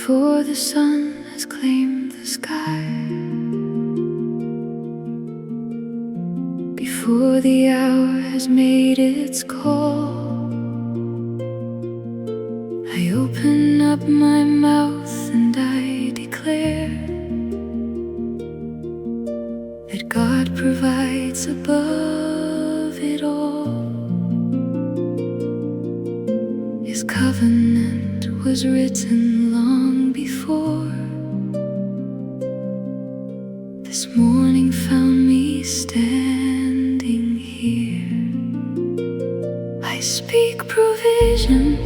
before the sun has claimed the sky, before the hour has made its call. I open up my mouth and I declare that God provides above it all. His covenant was written long before. This morning found me standing here. I speak provision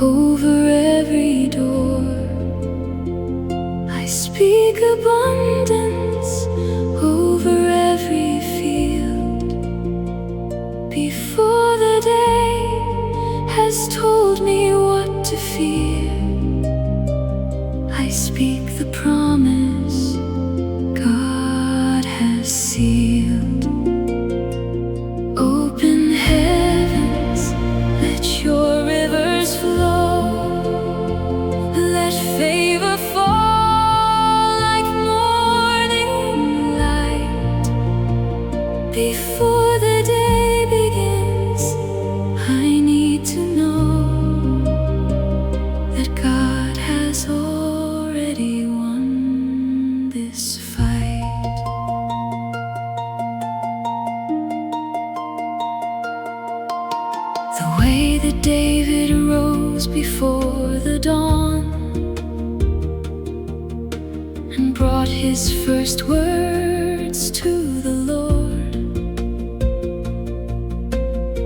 over every door. I speak abundance over every field. Before the day has told me what to fear, I speak the promise God has sealed. Open heavens, let your rivers flow. Let favor fall like morning light. Before the day begins, I need to know that God has already won this fight. The way that David rose before the dawn and brought his first words to the Lord.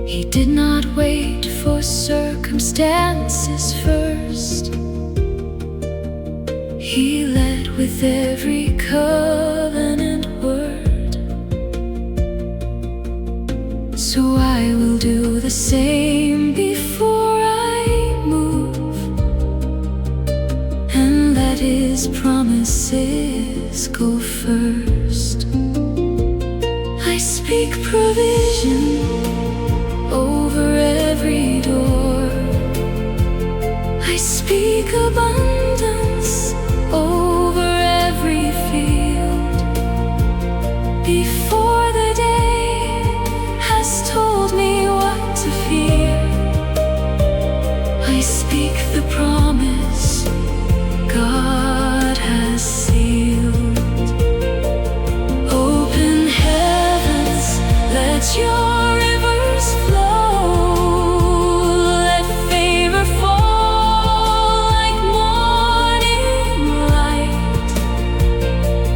He did not wait for circumstances first. He led with every covenant word. So I will do the same before I move, and let His promises go first. I speak provision over every door. I speak abundance over every field. Before the day has told me what to fear, I speak the promise God has sealed. Open heavens, let your rivers flow. Let favor fall like morning light.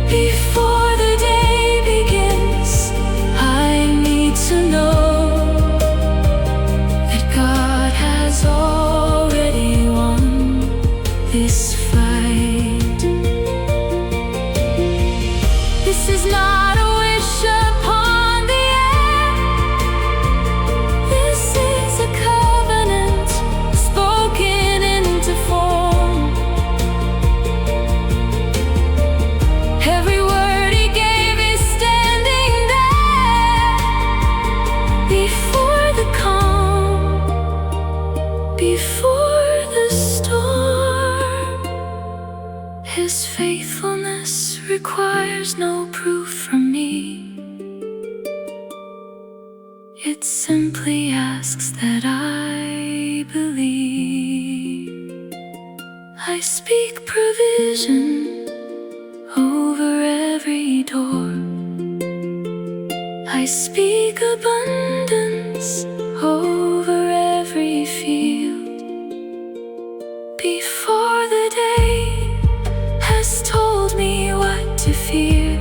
Before the day begins, I need to know that God has already won this fight. This is not a wish upon the air. This is a covenant spoken into form. Every word He gave is standing there before the calm, before the storm. His faithfulness requires no proof from me. It simply asks that I believe. I speak provision over every door. I speak abundance over every field. Before the day has told me what to fear,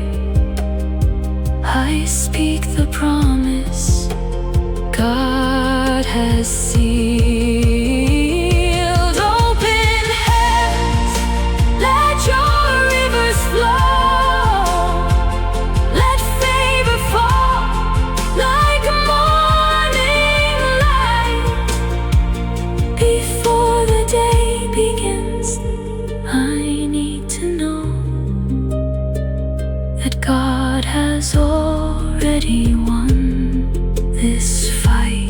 I speak the promise God has sealed. Open heavens, let your rivers flow. Let favor fall like morning light. Before the day begins, I need to know that God has already won this fight.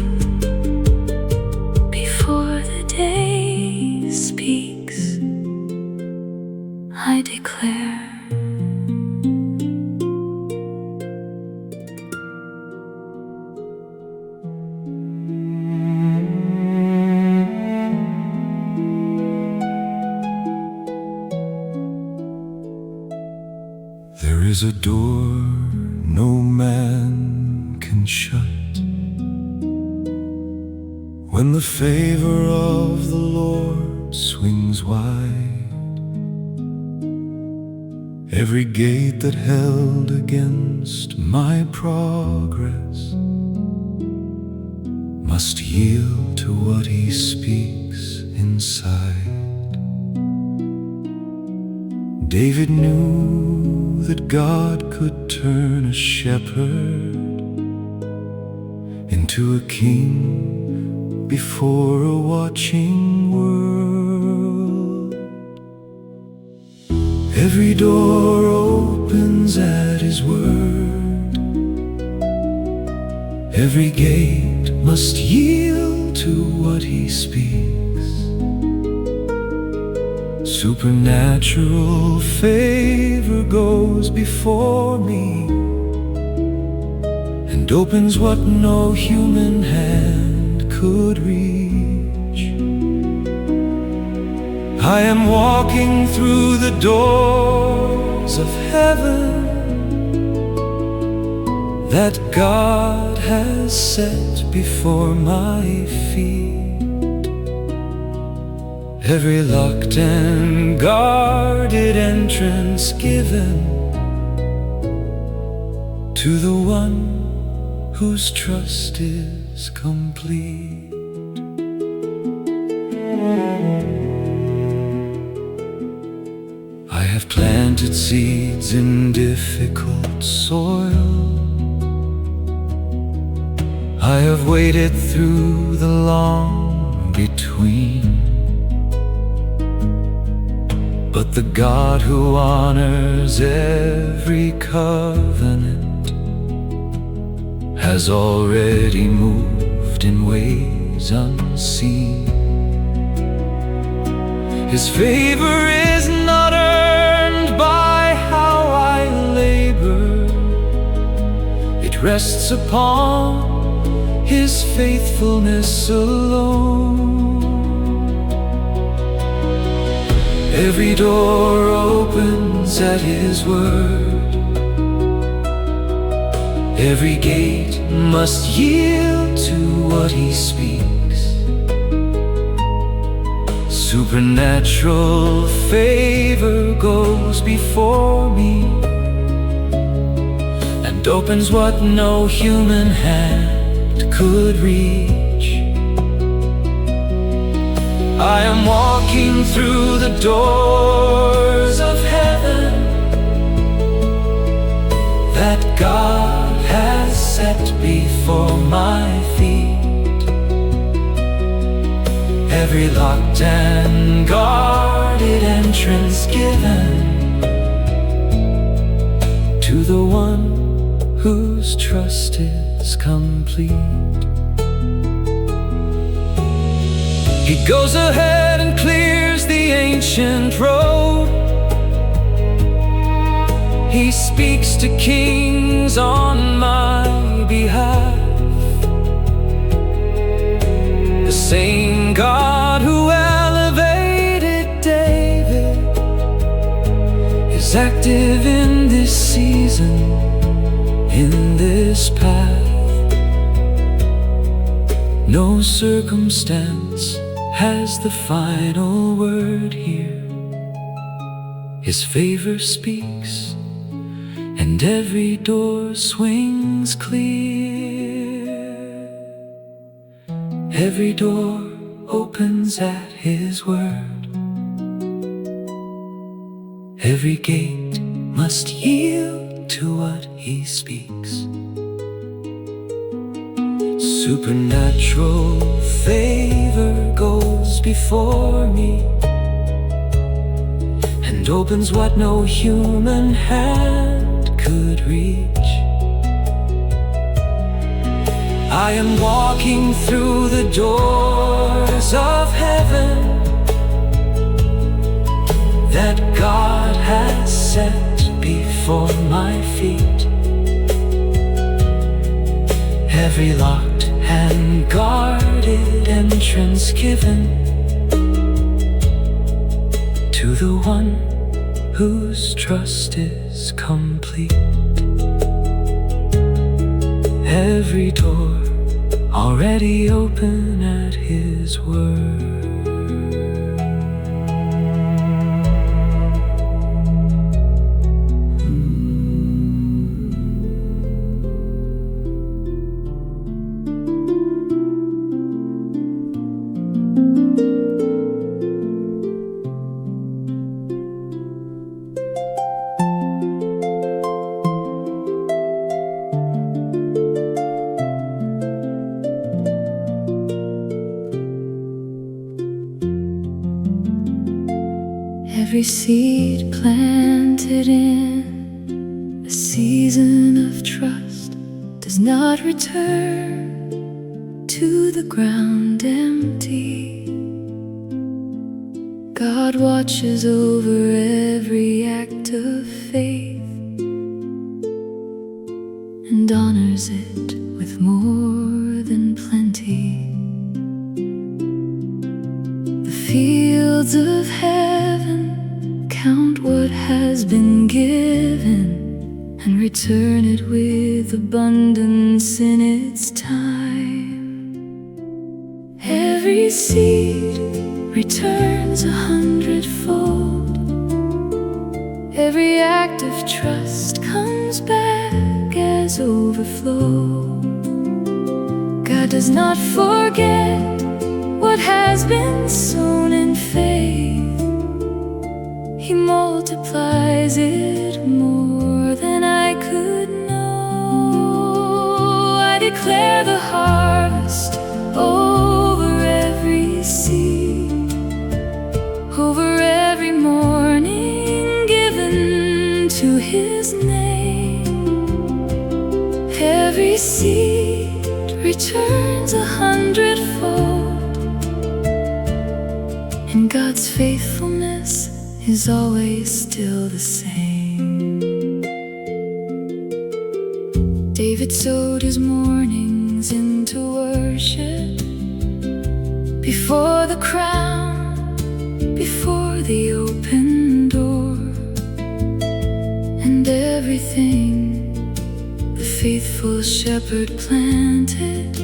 There's a door no man can shut. When the favor of the Lord swings wide, every gate that held against my progress must yield to what He speaks inside. David knew that God could turn a shepherd into a king before a watching world. Every door opens at His word. Every gate must yield to what He speaks. Supernatural favor goes before me and opens what no human hand could reach. I am walking through the doors of heaven that God has set before my feet. Every locked and guarded entrance given to the one whose trust is complete. I have planted seeds in difficult soil. I have waited through the long between. But the God who honors every covenant has already moved in ways unseen. His favor is not earned by how I labor. It rests upon His faithfulness alone. Every door opens at His word. Every gate must yield to what He speaks. Supernatural favor goes before me and opens what no human hand could reach. I am walking through the doors of heaven that God has set before my feet. Every locked and guarded entrance given to the one whose trust is complete. He goes ahead and clears the ancient road. He speaks to kings on my behalf. The same God who elevated David is active in this season, in this path. No circumstance has the final word here. His favor speaks, and every door swings clear. Every door opens at His word. Every gate must yield to what He speaks. Supernatural favor goes before me and opens what no human hand could reach. I am walking through the doors of heaven that God has set before my feet. Every locked and guarded entrance given to the one whose trust is complete. Every door already open at His word. Every seed planted in a season of trust does not return to the ground empty. God watches over every act of faith and honors it with more than plenty. The fields of heaven count what has been given and return it with abundance in its time. Every seed returns 100-fold. Every act of trust comes back as overflow. God does not forget what has been sown in faith. He multiplies it more than I could know. I declare the harvest over every seed, over every morning given to His name. Every seed returns 100-fold, and God's faithfulness is always still the same. David sowed his mornings into worship before the crown, before the open door, and everything the faithful shepherd planted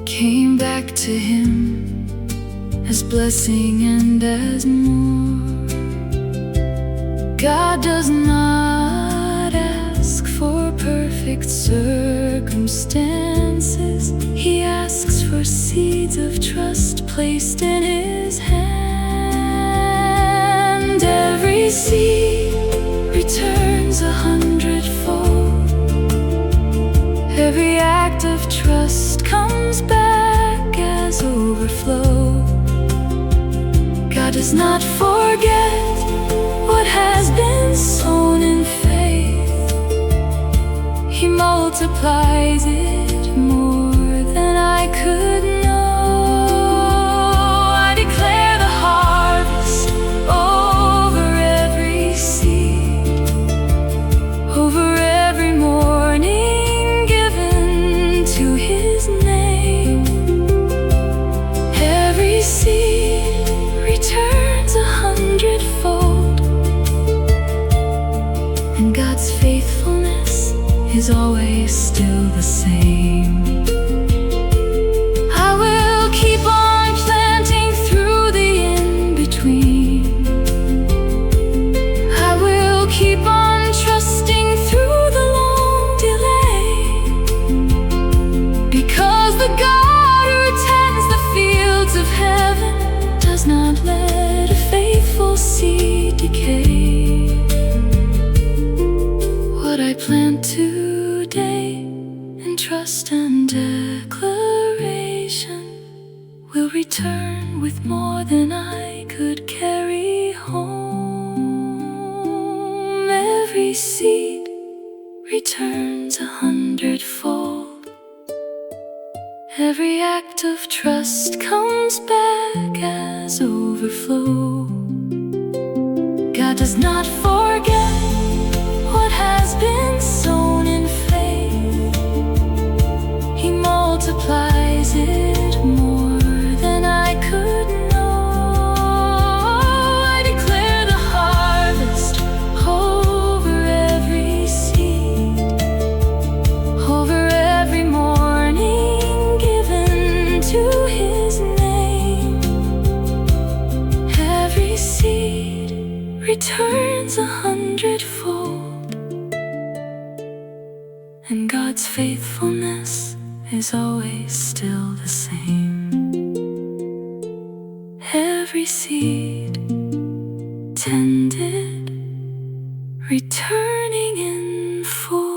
came back to him as blessing and as more. God does not ask for perfect circumstances. He asks for seeds of trust placed in His hand. Every seed returns 100-fold. Every act of trust comes back as overflow. God does not forget what has been sown in faith. He multiplies it more than I could know. I declare the harvest over every seed, over every morning given to His name. Every seed returns 100-fold, and God's faithfulness is always still the same. I will keep on planting through the in-between. I will keep on trusting through the long delay, because the God who tends the fields of heaven does not let a faithful seed decay. What I plant today in trust and declaration will return with more than I could carry home. Every seed returns 100-fold. Every act of trust comes back as overflow. God does not forget what has been sown in faith. He multiplies it more than I could know. I declare the harvest always still the same. Every seed tended, returning in full.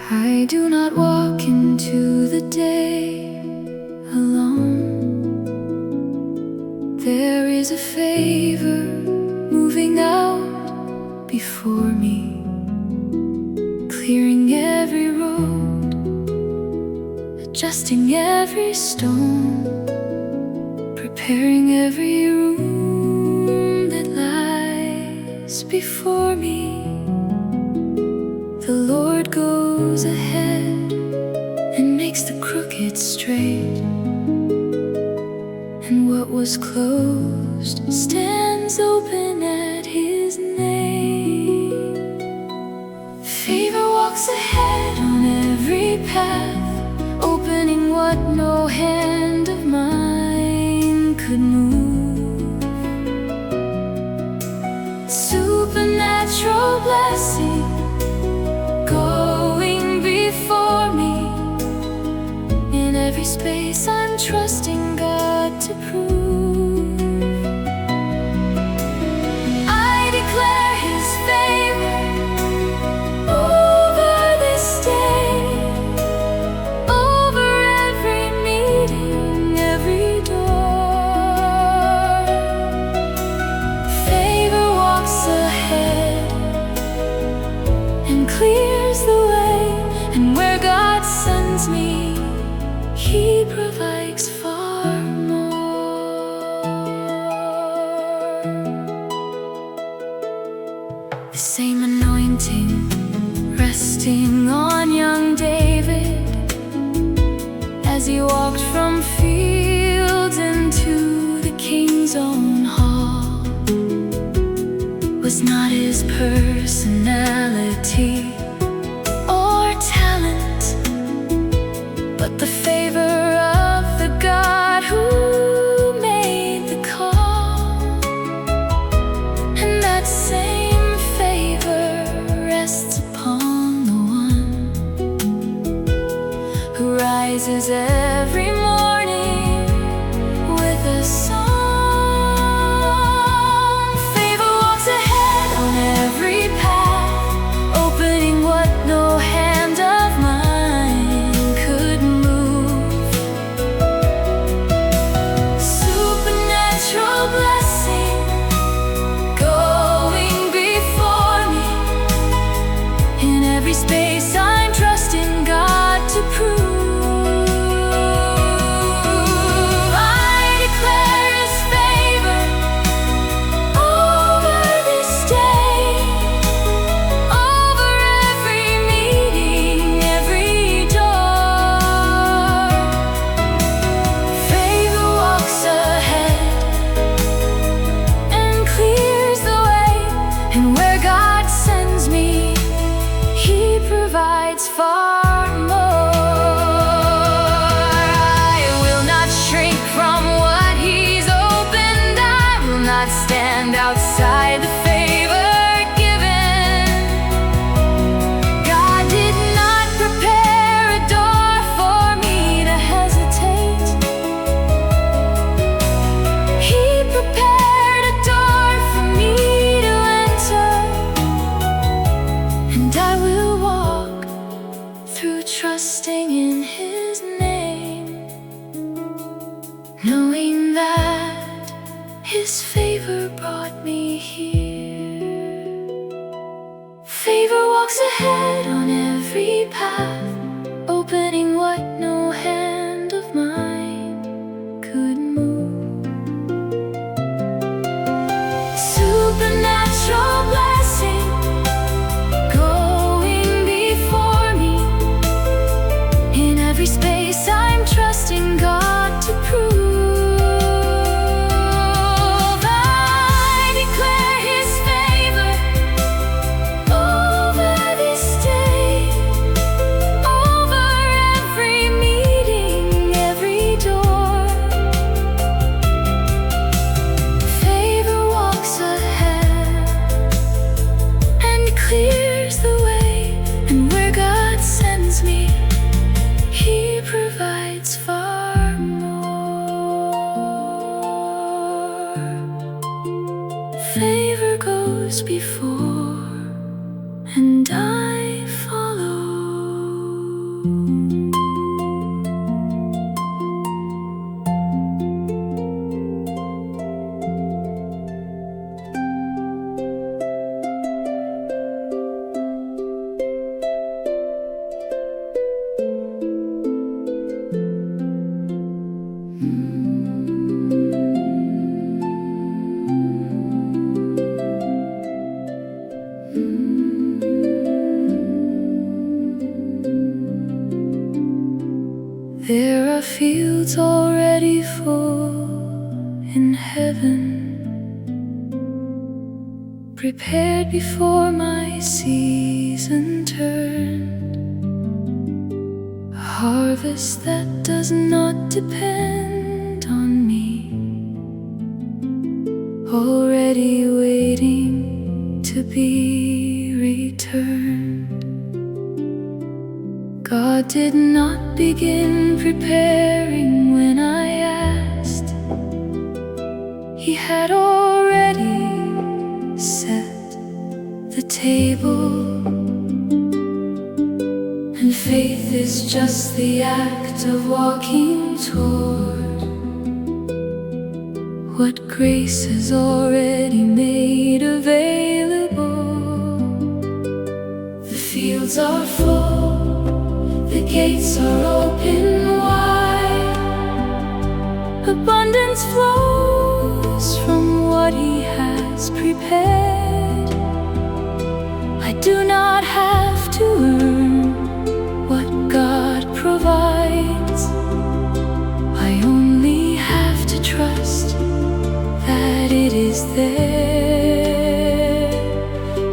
I do not walk into the day alone. There is a favor moving out before me, clearing every road, adjusting every stone, preparing every room that lies before me. The Lord goes ahead and makes the crooked straight, and what was closed stands open at His name. Favor walks ahead on every path, opening what no hand of mine could move. Supernatural blessing going before me. In every space I'm trusting God to prove. I declare His favor over this day, over every meeting, every door. Favor walks ahead and clears the way, and where God sends me, He provides far more. The same anointing resting on young David as he walked from fields into the king's own hall was not his personality or talent, but the favor of the God who made the call. And that same favor rests upon the one who rises every morning with a song. Favor walks ahead on every path, opening what no hand of mine could move. Supernatural blessing going before me. In every space I'm trusting God to prove. I declare His favor over this day, over every meeting, every door. Favor walks ahead and clears the way, and where God sends me, He provides far more. I will not shrink from what He's opened. I will not stand outside the favor given. God did not prepare a door for me to hesitate. He prepared a door for me to enter, and I will walk through trusting in His name, knowing that His favor brought me here. Favor walks ahead on every path, opening what no hand of mine could move. Supernatural blessing going before me. In every space I'm trusting God to prove. favor goes before, and I follow. There are fields already full in heaven, prepared before my season turned. A harvest that does not depend on me, already waiting to be returned. God did not begin preparing when I asked. He had already set the table, and faith is just the act of walking toward what grace has already made available. The fields are full, the gates are open wide. Abundance flows from what He has prepared. I do not have to earn what God provides. I only have to trust that it is there.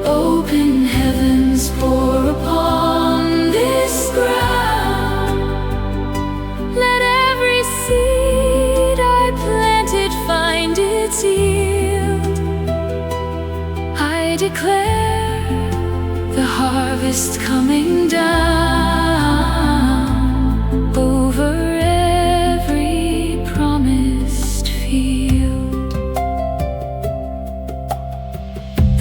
Open heavens pour upon this ground. Let every seed I planted find its yield. I declare the harvest coming down over every promised field.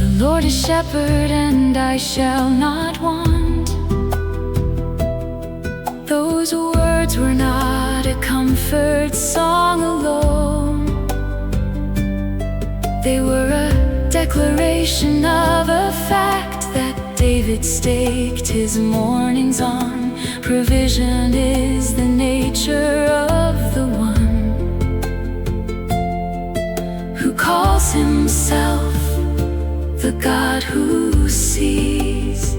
The Lord is shepherd, and I shall not want. Those words were not a comfort song alone. They were a declaration of a fact that David staked his mornings on. Provision is the nature of the one who calls himself the God who sees.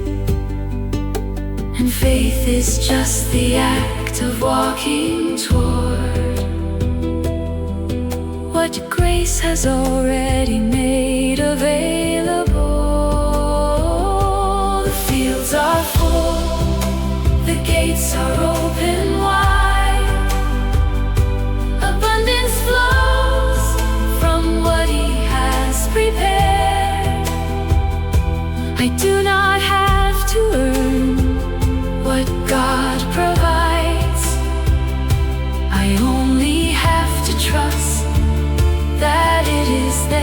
And faith is just the act of walking toward what grace has already made available. The fields are full, the gates are open wide. Abundance flows from what He has prepared. I do not have to earn what God provides. I only have to trust that it is there.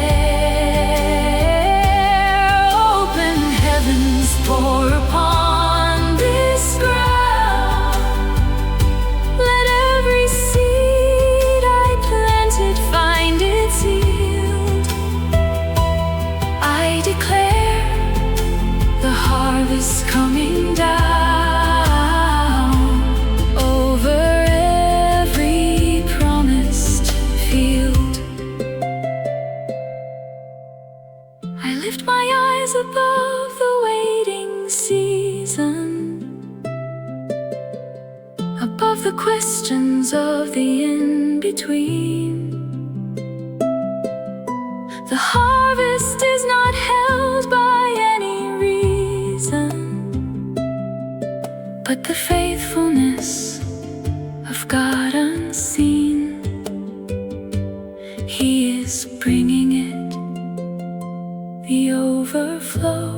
Open heavens pour upon this ground. Let every seed I planted find its yield. I declare the harvest coming down over every promised field. I lift my eyes above the waiting season, above the questions of the in-between. The harvest is not held by any reason, but the faithfulness of God unseen. He is bringing it, the overflow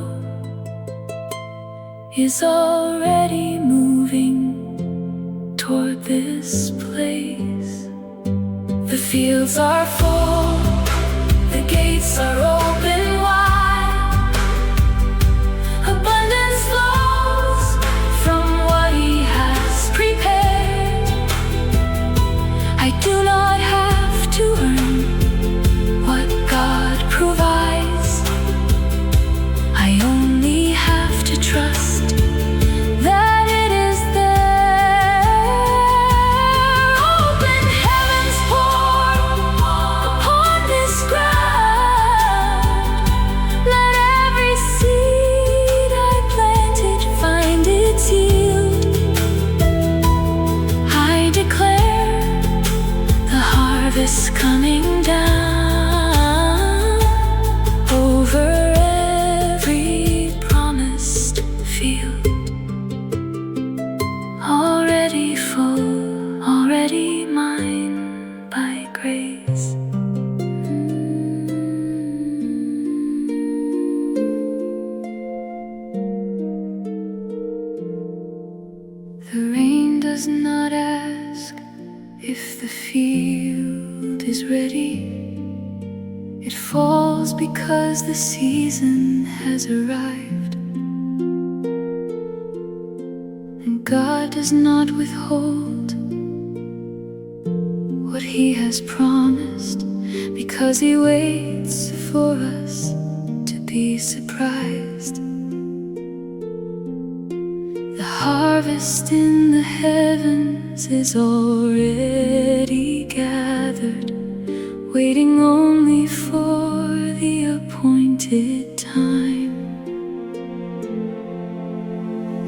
is already moving toward this place. The fields are full, the gates are open raining down over every promised field. Already full, already mine by grace. The rain does not ask if the field is ready. It falls because the season has arrived. And God does not withhold what He has promised, because He waits for us to be surprised. The harvest in the heavens is already gathered, waiting only for the appointed time.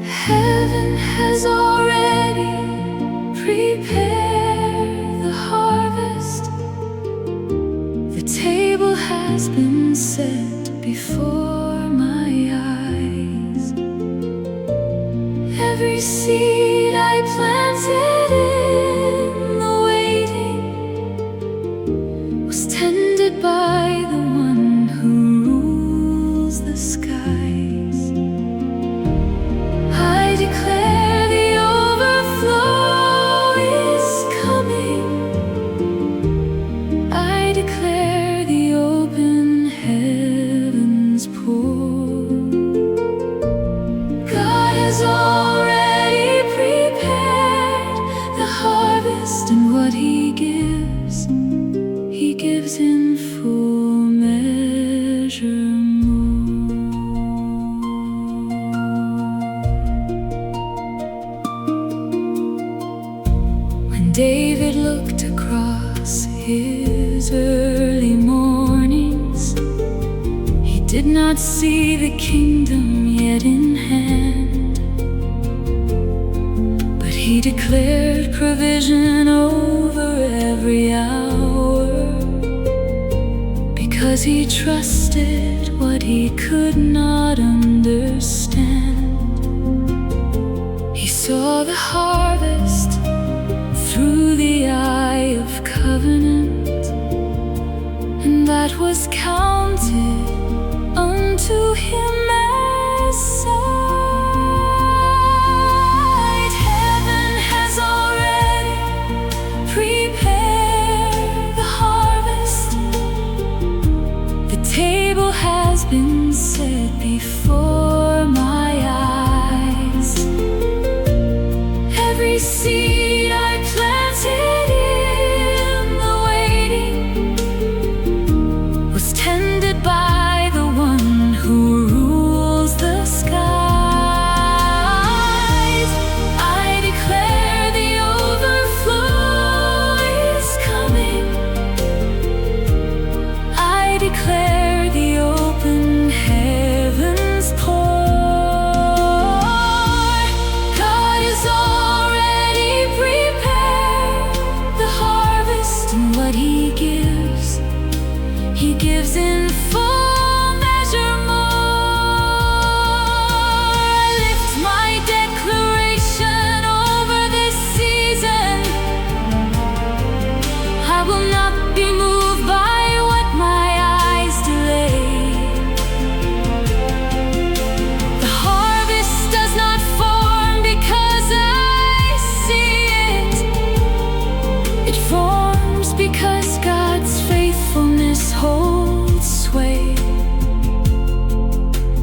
Heaven has already prepared the harvest. The table has been set before my eyes. Every seed I planted in the waiting was tended by the one who rules the skies. I declare the overflow is coming. I declare the open heavens pour. God has already prepared the harvest, and what He gives in full measure more. When David looked across his early mornings, he did not see the kingdom yet in hand, but he declared provision over every hour, because he trusted what he could not understand. He saw the harvest through the eye of covenant, and that was counted unto him as sight. Heaven has already prepared the harvest. The table has been set before my eyes. Every seed I planted in the waiting was tended by the one who rules the skies. I declare the overflow is coming. I declare the open heavens pour. God has already prepared the harvest, and what He gives in full measure more. I lift my declaration over this season. I will not be moved by what my eyes delay. The harvest does not form because I see it. It forms because God's faithfulness holds sway.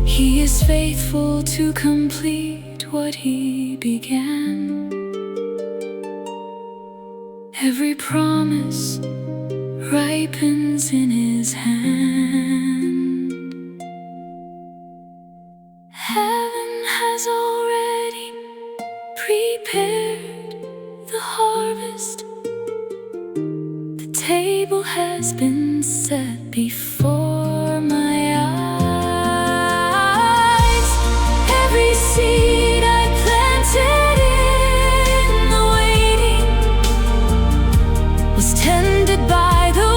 He is faithful to complete what He began. Every promise ripens in His hand. Heaven has already prepared the harvest. The table has been set before my eyes. Every seed I planted in the waiting was tended by the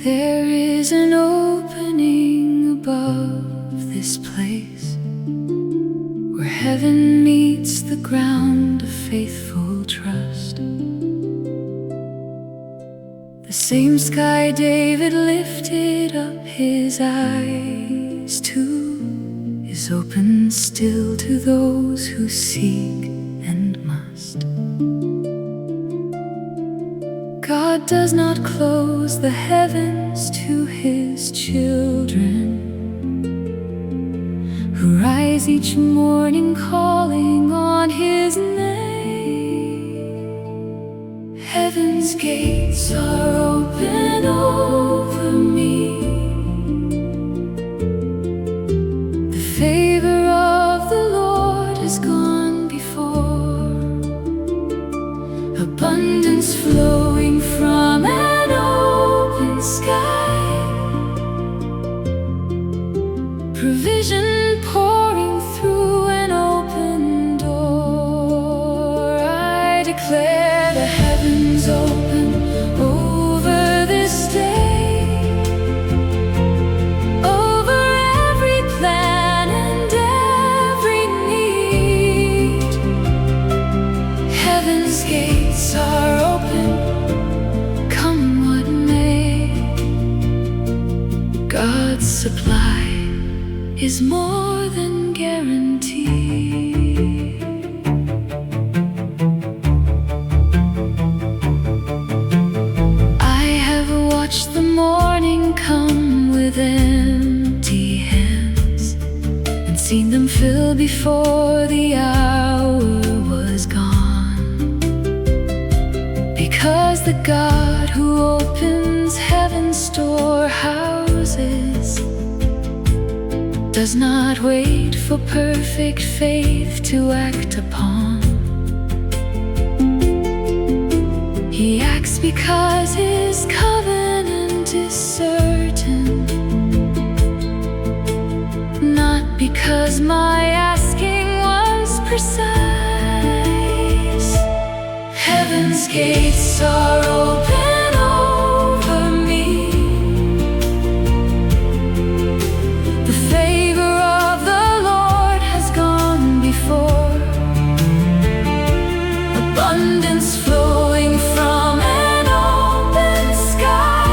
There is an opening above this place, where heaven meets the ground of faithful trust. The same sky David lifted up his eyes to is open still to those who seek and must. God does not close the heavens to his children, who rise each morning calling on his name. Heaven's gates are open over me. The favor of the Lord has gone before, abundance flowing from an open sky, provision pouring through an open door. I declare the heavens open over this day, over every plan and every need. Heaven's gates are open, come what may. God's supply is more than guaranteed. I have watched the morning come with empty hands, and seen them fill before the hour was gone. Because the God who opens heaven's storehouses does not wait for perfect faith to act upon. He acts because his covenant is certain, not because my asking was precise. Heaven's gates are open over me. The favor of the Lord has gone before, abundance flowing from an open sky,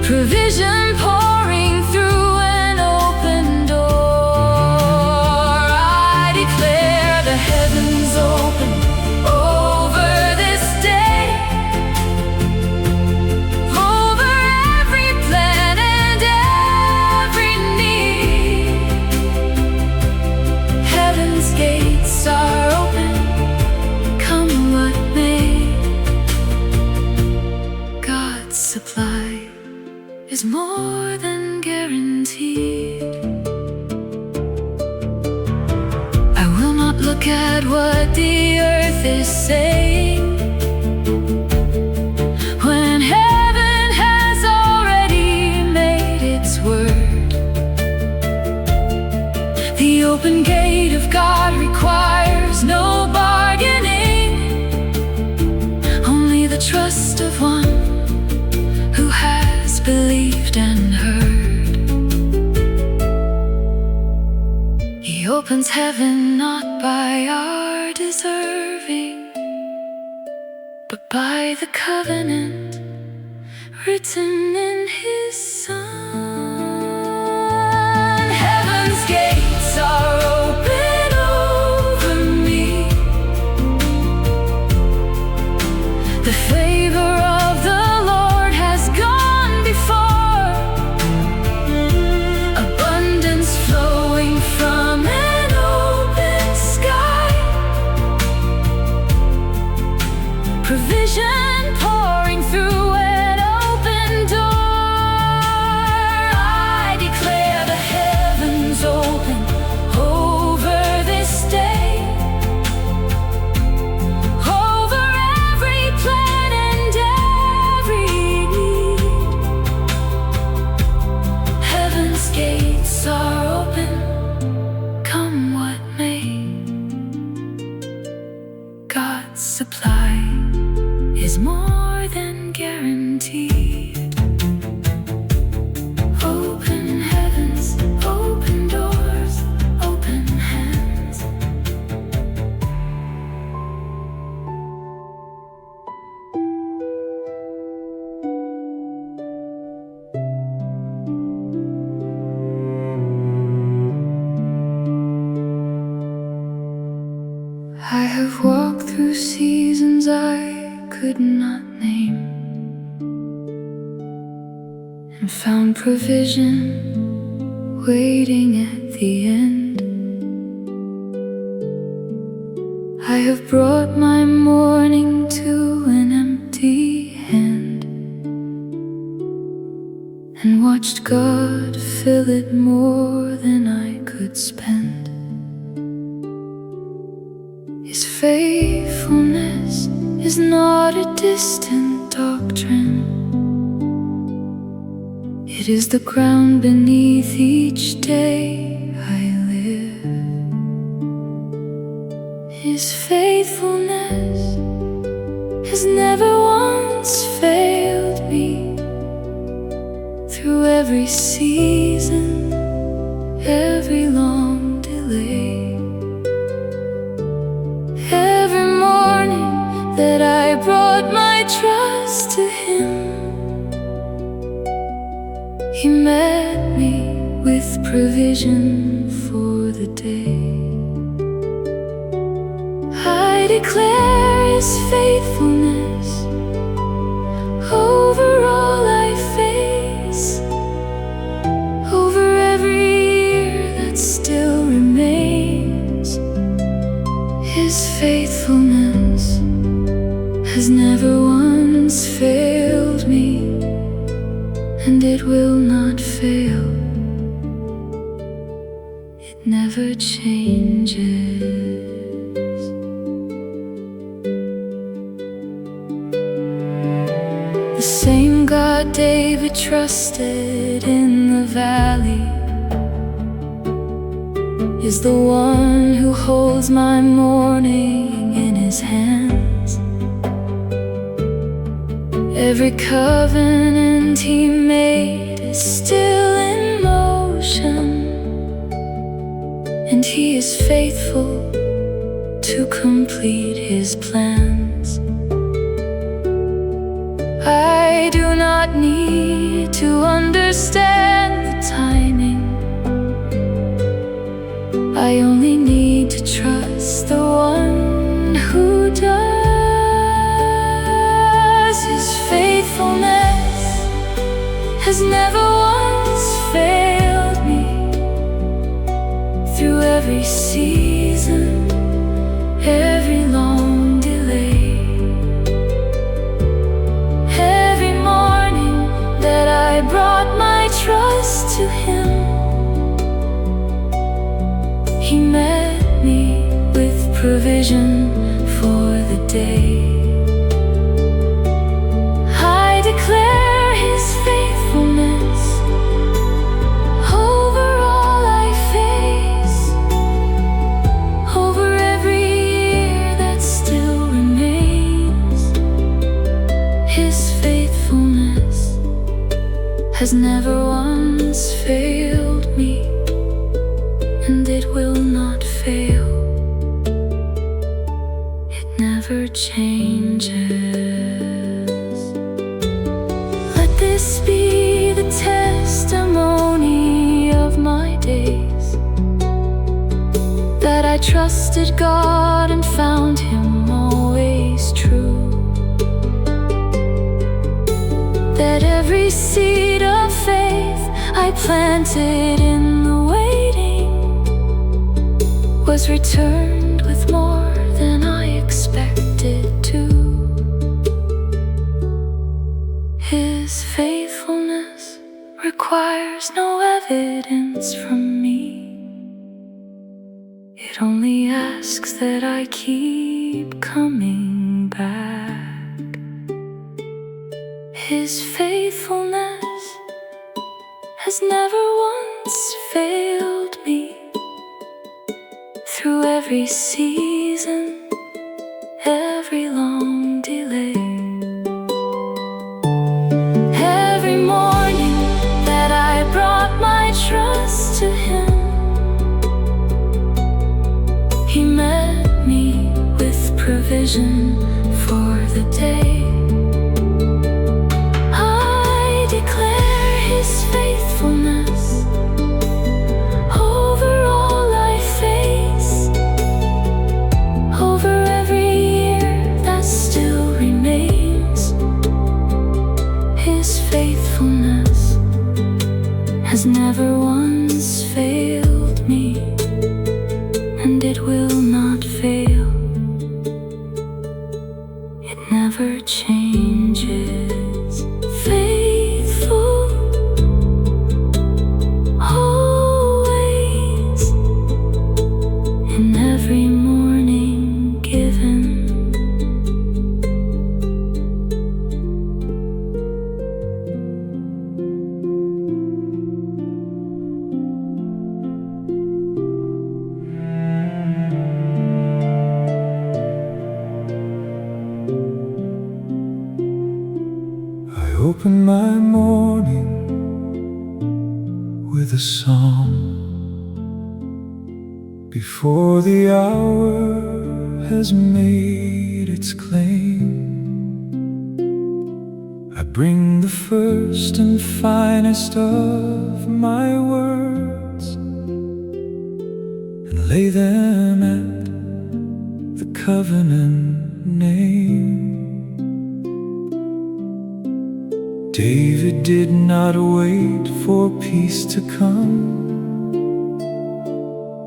provision pouring through an open door. I declare the heavens open over this day, over every plan and every need. Heaven's gates are open, come what may. God's supply is more than guaranteed. I will not look at what the earth is saying, when heaven has already made its word. The open gate of God requires no bargaining, only the trust of one who has believed and heard. He opens heaven not by our deserving, but by the covenant written in his Son. Heaven's gates are open over me. The favor of the Lord has gone before, abundance flowing from an open sky, provision pouring through an open door. I declare the heavens open over this day, over every plan and every need. Heaven's gates are open, come what may. God's supply is more than guaranteed. not name, and found provision waiting at the end. I have brought my morning to an empty hand, and watched God fill it more than I could spend. His faithfulness is not a distant doctrine. It is the ground beneath each day I live. His faithfulness has never once failed me. Through every season, every long delay, every morning that I brought my trust to Him, He met me with provision for the day. I declare His faithfulness over all I face, over every year that still remains. His faithfulness has never once failed me, and it will not fail. It never changes. The same God David trusted in the valley is the one who holds my morning in His hands. Every covenant He made is still in motion, and He is faithful to complete His plans. I do not need to understand the timing. I only need to trust the one who does. His faithfulness has never once failed me. Through every season, every long delay, every morning that I brought my trust to Him, He met me with provision for the day. I declare His faithfulness over all I face, over every year that still remains. His faithfulness has never once failed me, and it will not fail. It never changes. Let this be the testimony of my days, that I trusted God and found Him always true, that every seed of faith I planted in the waiting was returned with more than I expected to. His faithfulness requires no evidence from me. It only asks that I keep coming back. His faithfulness has never once failed me. Through every season, every long delay, every morning that I brought my trust to Him, He met me with provision for the day. I declare His faithfulness over all I face, over every year that still remains. never once failed me, and it will not fail. It never changes. Faithful, always, in every morning given. I open my morning with a song before the hour has made its claim. I bring the first and finest of my words and lay them at the covenant name. David did not wait for peace to come.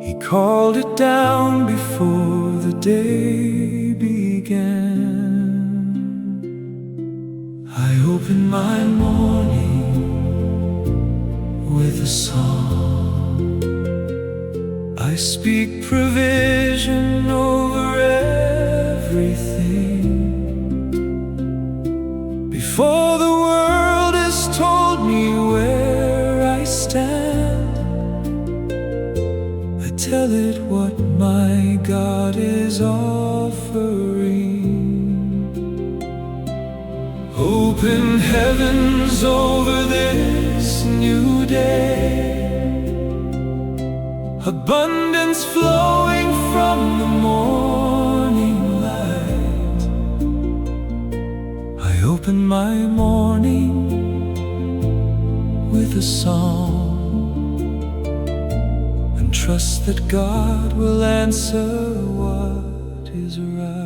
He called it down before the day began. I open my morning with a song. I speak provision over everything. Before the world has told me where I stand, I tell it what my God is offering. Open heavens over this new day, abundance flowing from the morning light. I open my morning with a song and trust that God will answer what is right.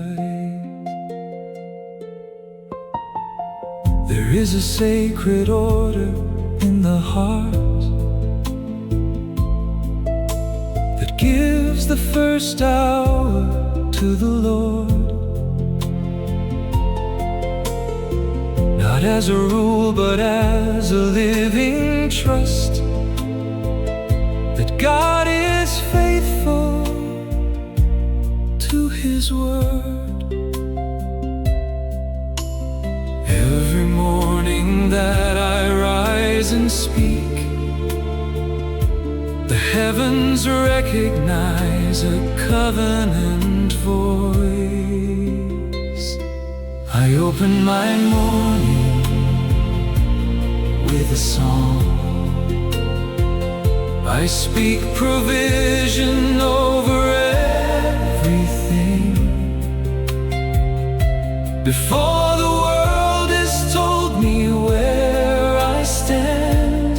There is a sacred order in the heart that gives the first hour to the Lord. Not as a rule, but as a living trust that God is faithful to His word. Every morning that I rise and speak, the heavens recognize a covenant voice. I open my morning with a song. I speak provision over everything. Before the world has told me where I stand,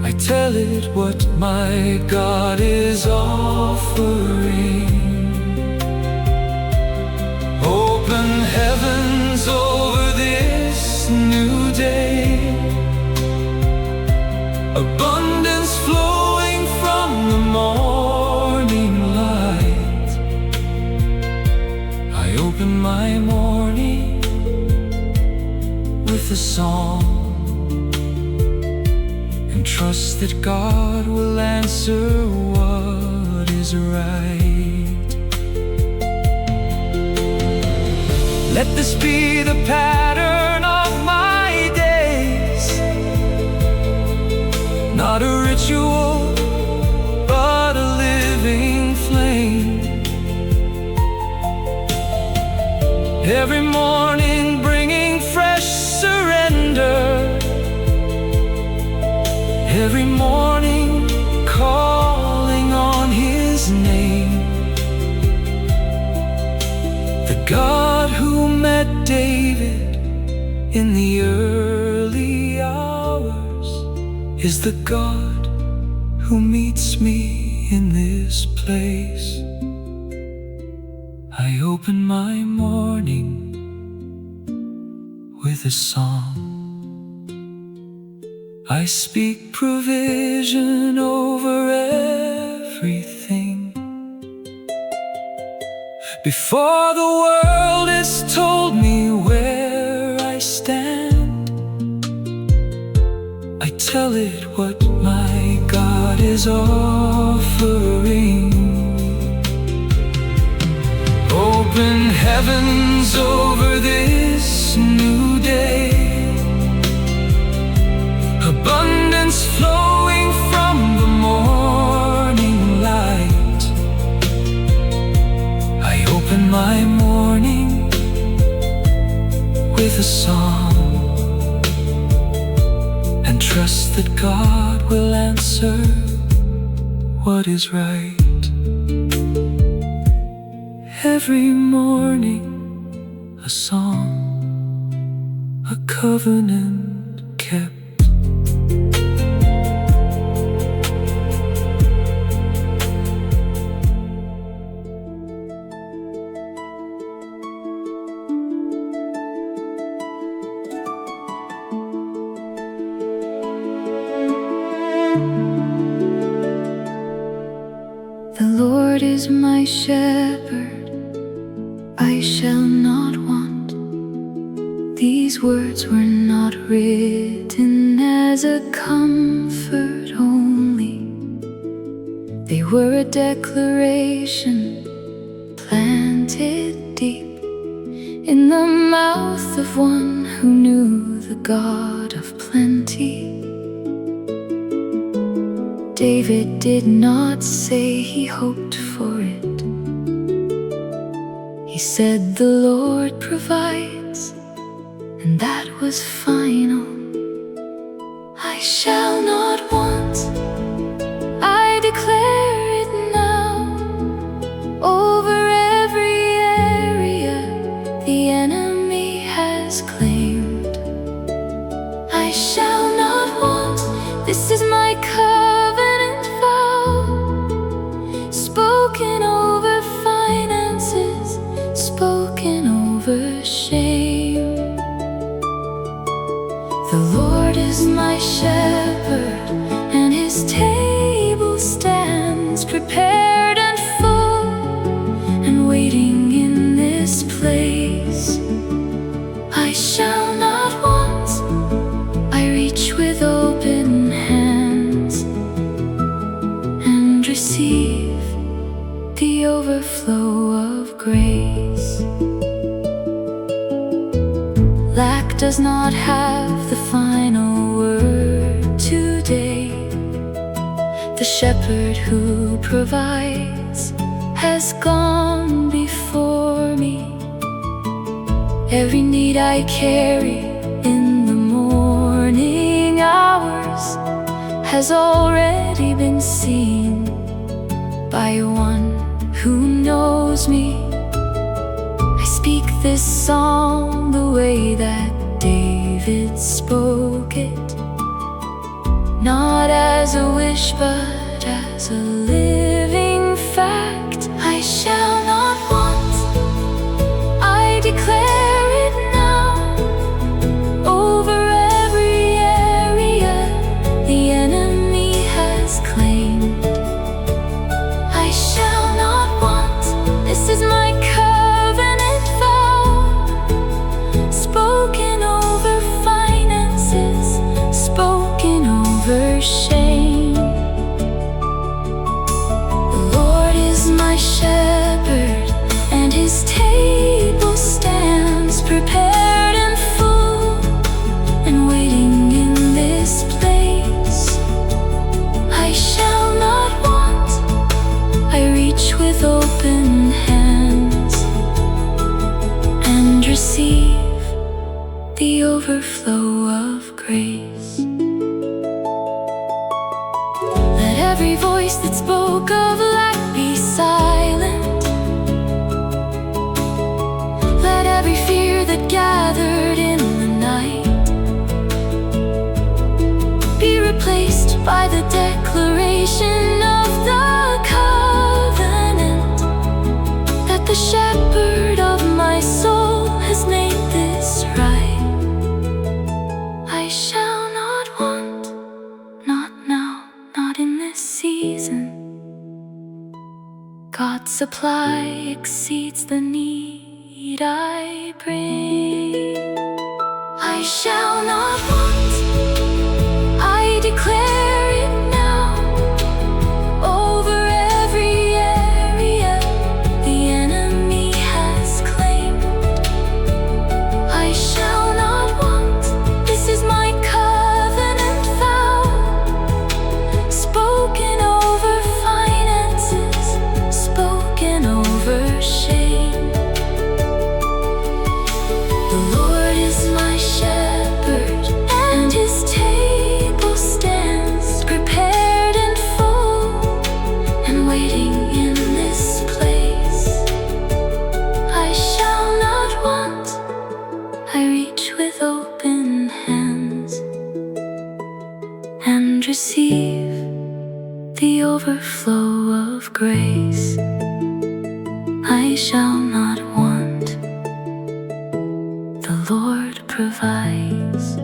I tell it what my God is offering. Open heavens over this new day, abundance flowing from the morning light. I open my morning with a song and trust that God will answer what is right. Let this be the pattern of my days, not a ritual, but a living flame. Every morning bringing fresh surrender, every morning calling on His name. The God who met David in the early hours is the God who meets me in this place. I open my morning with a song. I speak provision over everything. Before the world has told me where I stand, I tell it what my God is offering. Open heavens over this new day, abundance flowing from the morning light. I open my morning with a song and trust that God will answer what is right. Every morning a song, a covenant kept. The Lord is my shepherd, I shall not want. These words were not written as a comfort only. They were a declaration planted deep in the mouth of one who knew the God of plenty. David did not say he hoped for it. He said the Lord provides, and that was final. I shall not want, I declare it now. Over every area the enemy has claimed, I shall not want. This is my covenant vow, spoken over finances, spoken over shame. The Lord is my shepherd, and his table stands prepared and full, and waiting in this place. I shall not want, I reach with open hands and receive the overflow of grace. Lack does not have the final word today. The shepherd who provides has gone before me. Every need I carry in the morning hours has already been seen by one who knows me. I speak this song the way that David spoke it, not as a wish but as a living fact. I shall not want, I declare it now. Over every area the enemy has claimed, I shall not want. This is my covenant vow, spoken over finances, spoken over shame. The Lord is my shepherd, and his table stands prepared and full, and waiting in this place. I shall not want, I reach with open hands and receive the overflow of grace. Let every voice that spoke of lack be silent. Let every fear that gathered in the night be replaced by the declaration of the covenant that the shepherd of my soul has made this right. I shall not want. supply exceeds the need I bring. I shall not want, I declare it now, over every area the enemy has claimed. I shall not want, this is my covenant vow, spoken over finances, spoken over shame. The Lord is my shepherd, and his table stands prepared and full, and waiting in this place. I shall not want, I reach with open hands and receive the overflow of grace. I shall not want, the Lord provides.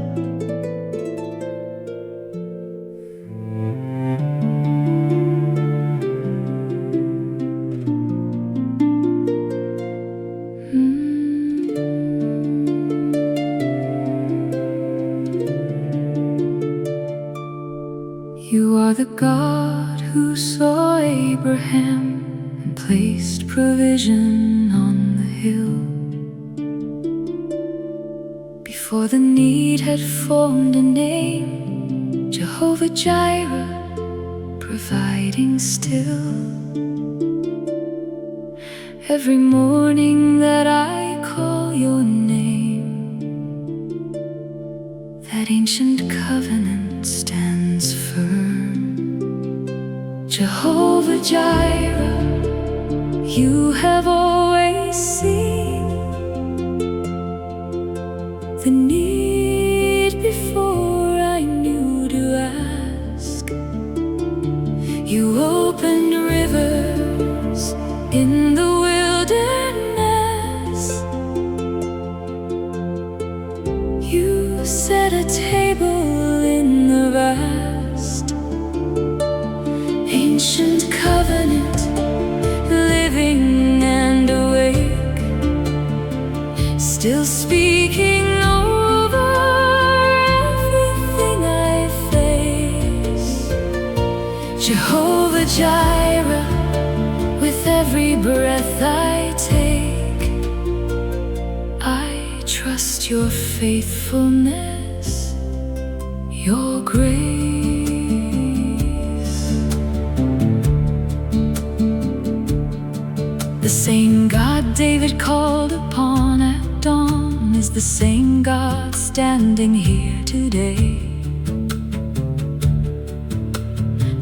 You are the God who saw Abraham and placed provision on the hill. Before the need had formed a name, Jehovah Jireh, providing still. Every morning that I call your name, that ancient covenant stands firm. Jehovah Jireh, you have always seen the need before I knew to ask. You opened rivers in the wilderness. You set a table in the vast, ancient covenant, living and awake, still speaking over everything I face. Jehovah Jireh, with every breath I take, I trust your faithfulness, your grace. The same God David called upon at dawn is the same God standing here today.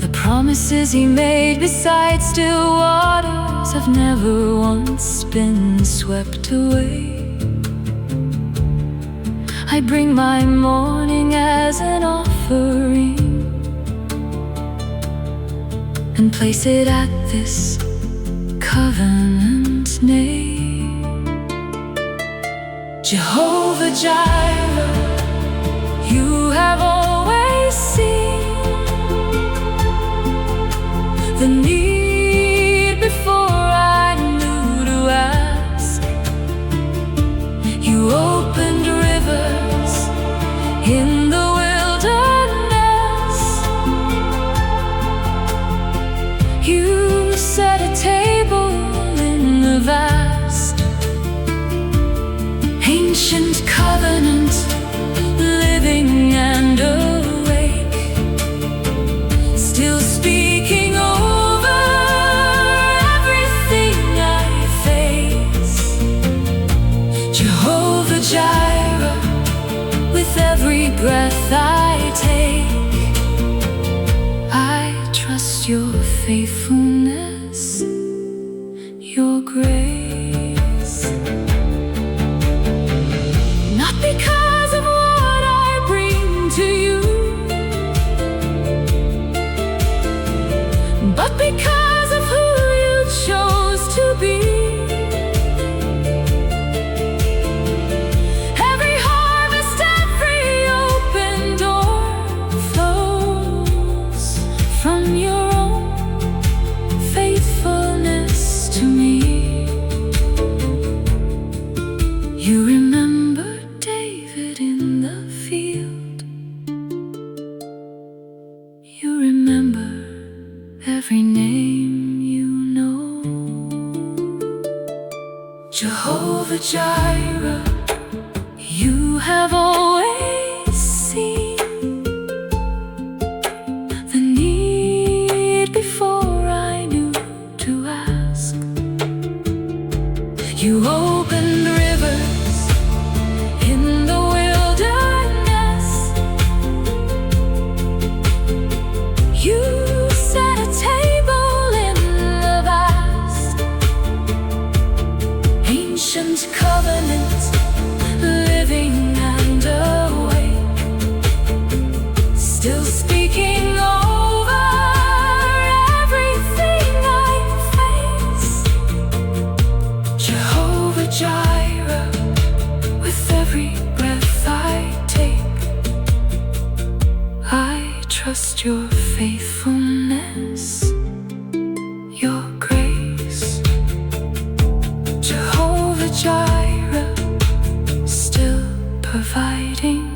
The promises he made beside still waters have never once been swept away. I bring my morning as an offering and place it at this covenant name. Jehovah Jireh, you have always seen the need before I knew to ask. You opened rivers in the wilderness. You set a table in the vast, ancient covenant, living and awake, still speaking over everything I face. Jehovah Jireh, with every breath I take, I trust your faithfulness, your grace. Not because of what I bring to you, but because of who you chose to be. Every harvest, every open door flows from your own Jireh, you have always seen the need before I knew to ask. You opened rivers in the wilderness. You set a table in the vast. Ancient covenant, living and awake, still speaking over everything I face. Jehovah Jireh, with every breath I take, I trust your faithfulness, your grace. Jehovah Jireh, still providing.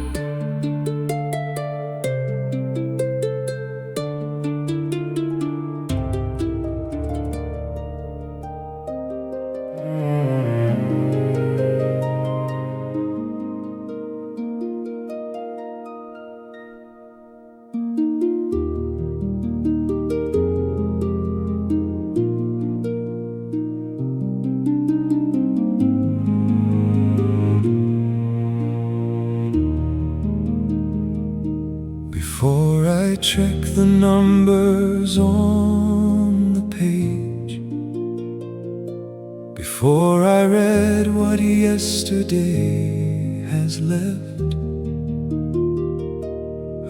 Before I check the numbers on the page, before I read what yesterday has left,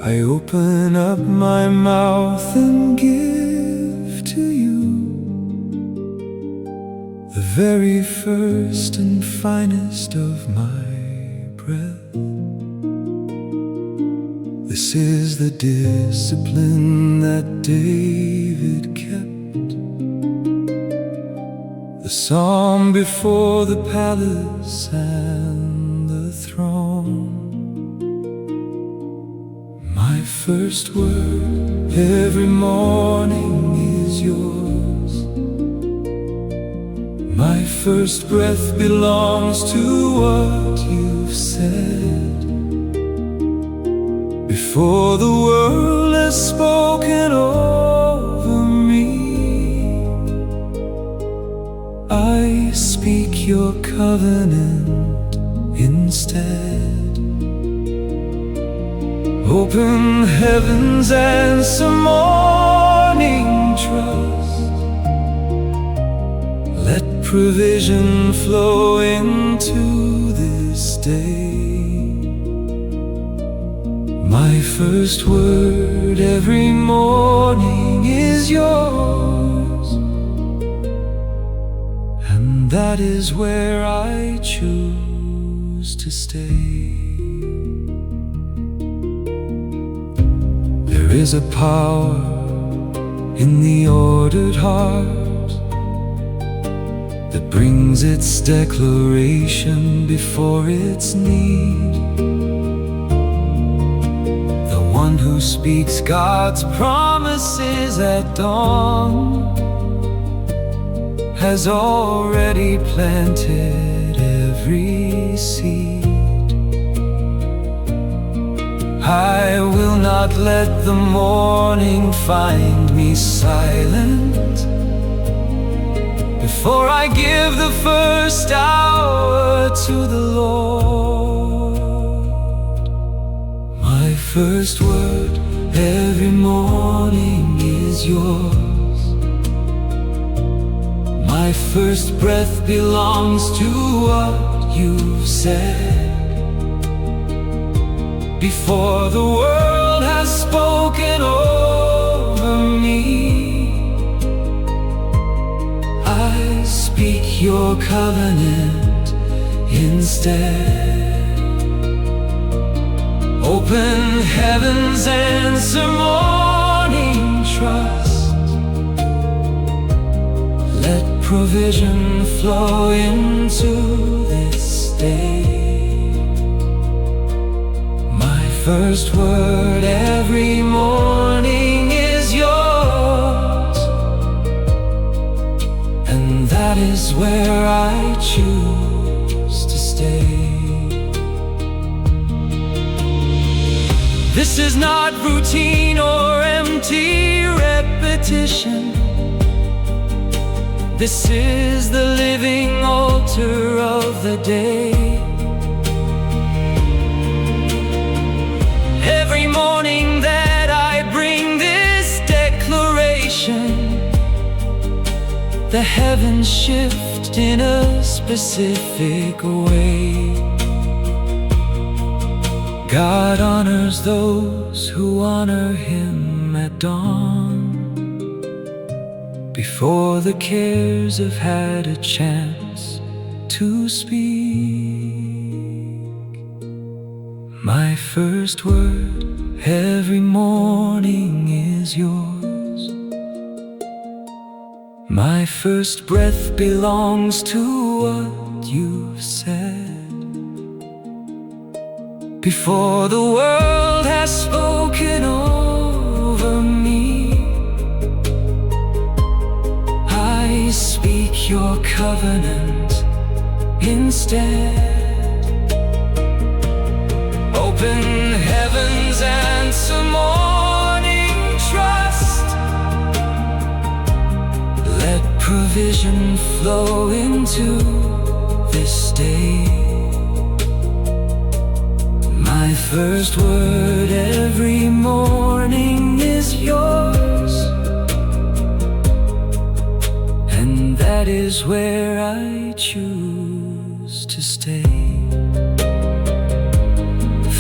I open up my mouth and give to you the very first and finest of my breath. This is the discipline that David kept, the psalm before the palace and the throne. My first word every morning is yours. My first breath belongs to what you've said. Before the world has spoken over me, I speak your covenant instead. Open heavens and some morning trust. Let provision flow into this day. My first word every morning is yours, and that is where I choose to stay. There is a power in the ordered heart that brings its declaration before its need. One who speaks God's promises at dawn has already planted every seed. I will not let the morning find me silent before I give the first hour to the Lord. My first word every morning is yours. My first breath belongs to what you've said. Before the world has spoken over me, I speak your covenant instead. Open heavens and some morning trust. Let provision flow into this day. My first word every morning is yours, and that is where I choose This is not routine or empty repetition. This is the living altar of the day. Every morning that I bring this declaration, the heavens shift in a specific way. God honors those who honor Him at dawn, before the cares have had a chance to speak. My first word every morning is yours. My first breath belongs to what you've said. Before the world has spoken over me, I speak your covenant instead. Open heavens and some morning trust. Let provision flow into this day. My first word every morning is yours, and that is where I choose to stay.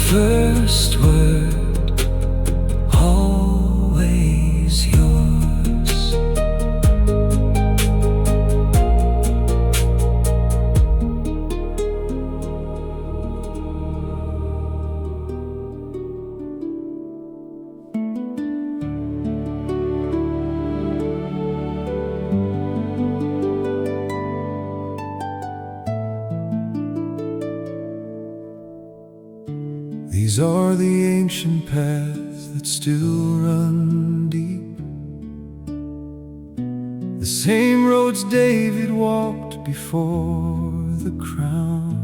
First word, always yours. These are the ancient paths that still run deep, the same roads David walked before the crown,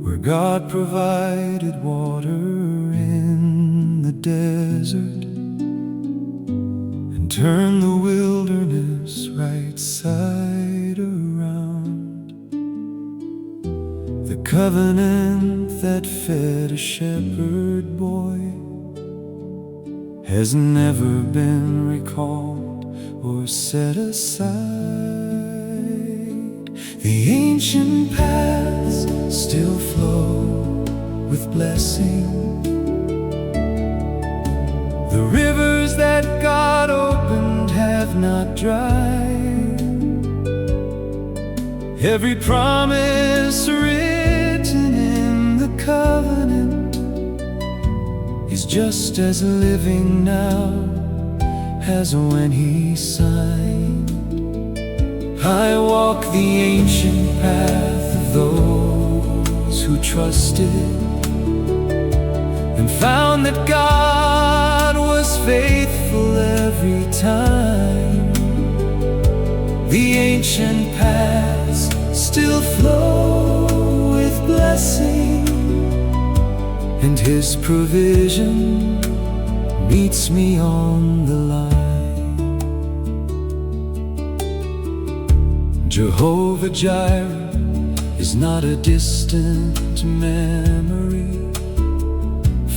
where God provided water in the desert and turned the wilderness right side around. The covenant that fed a shepherd boy has never been recalled or set aside. The ancient paths still flow with blessing. The rivers that God opened have not dried. Every promise written in the covenant is just as living now as when He signed. I walk the ancient path of those who trusted and found that God was faithful every time. The ancient paths still flow with blessing, and His provision meets me on the line. Jehovah Jireh is not a distant memory,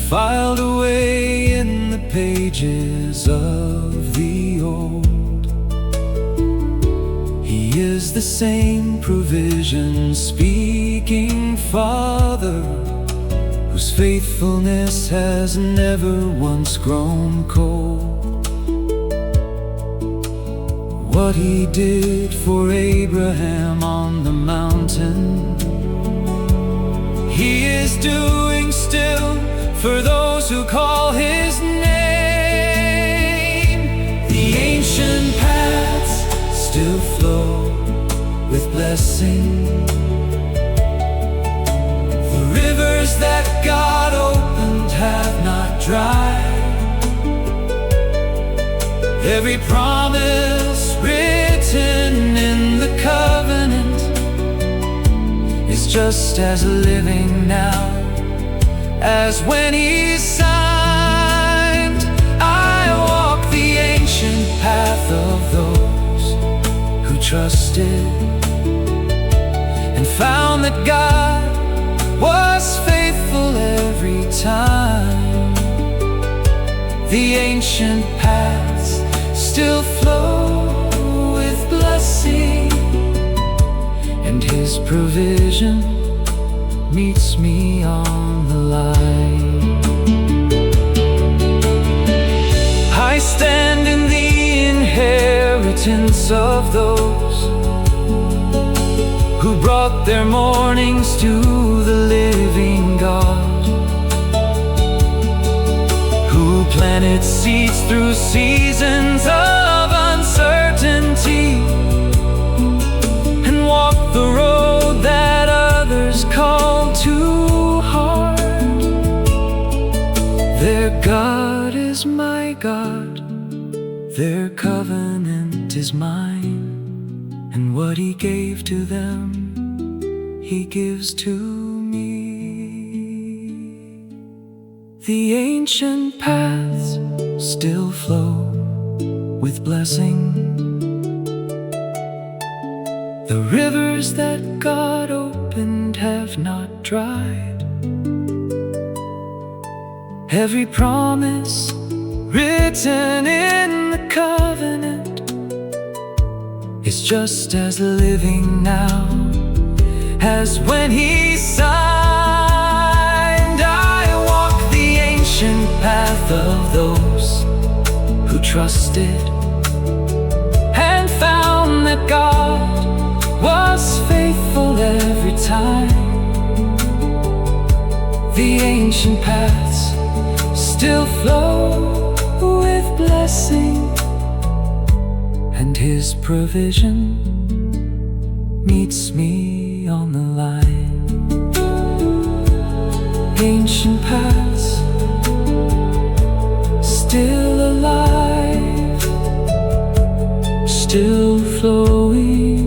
filed away in the pages of the old. He is the same provision speaking Father, whose faithfulness has never once grown cold. What He did for Abraham on the mountain, He is doing still for those who call His name. The ancient paths still flow with blessing. The rivers that God opened have not dried. Every promise written in the covenant is just as living now as when he signed. I walk the ancient path of those who trusted, and found that God was faithful every time. The ancient paths still flow with blessing, and His provision meets me on the line. I stand in the inheritance of those who brought their mornings to the living God, who planted seeds through seasons of uncertainty, and walked the road that others called too hard. Their God is my God, their covenant is mine, and what He gave to them, He gives to me. The ancient paths still flow with blessing. The rivers that God opened have not dried. Every promise written in the covenant is just as living now as when He signed. I walk the ancient path of those who trusted, and found that God was faithful every time. The ancient paths still flow with blessing, and His provision meets me on the line. Ancient paths still alive, still flowing.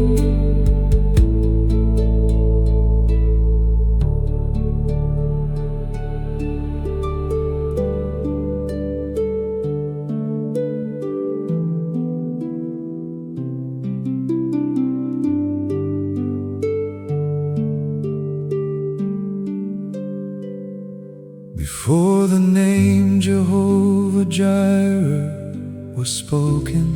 Before the name Jehovah Jireh was spoken,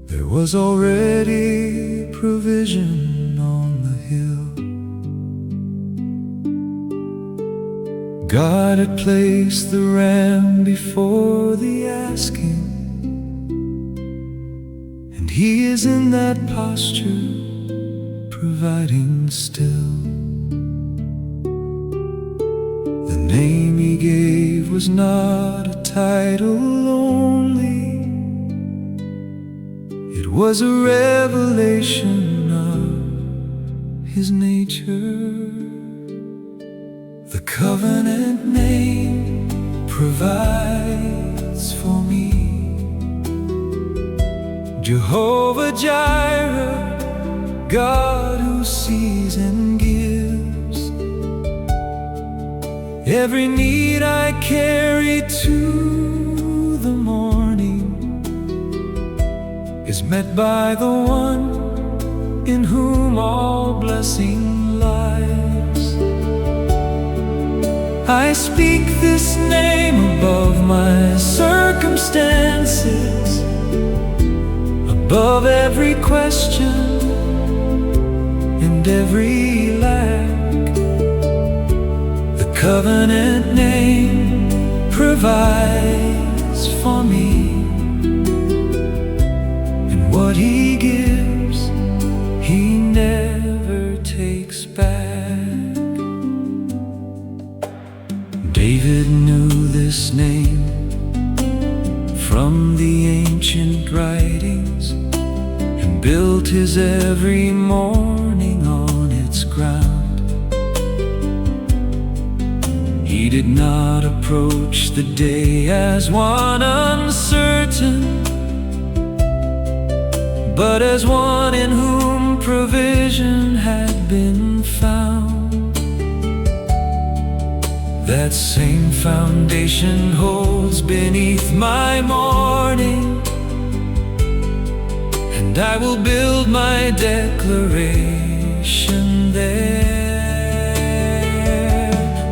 there was already provision on the hill. God had placed the ram before the asking, and He is in that posture, providing still. The name He gave was not a title only, it was a revelation of His nature. The covenant name provides for me. Jehovah Jireh, God who sees and gives. Every need I carry to the morning is met by the one in whom all blessing lies. I speak this name above my circumstances, above every question and every lack. The covenant name provides for me, and what He gives, He never takes back. David knew this name from the ancient writings, and built his every morning on its ground. He did not approach the day as one uncertain, but as one in whom provision had been found. That same foundation holds beneath my morning, and I will build my declaration there.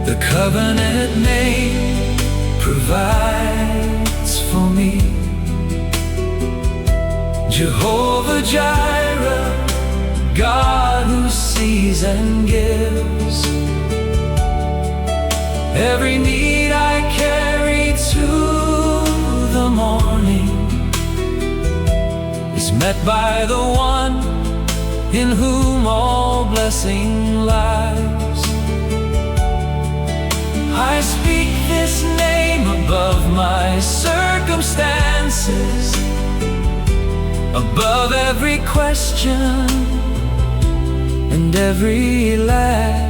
The covenant name provides for me, Jehovah Jireh, God who sees and gives. Every need I carry to the morning is met by the one in whom all blessing lies. I speak this name above my circumstances, above every question and every lack.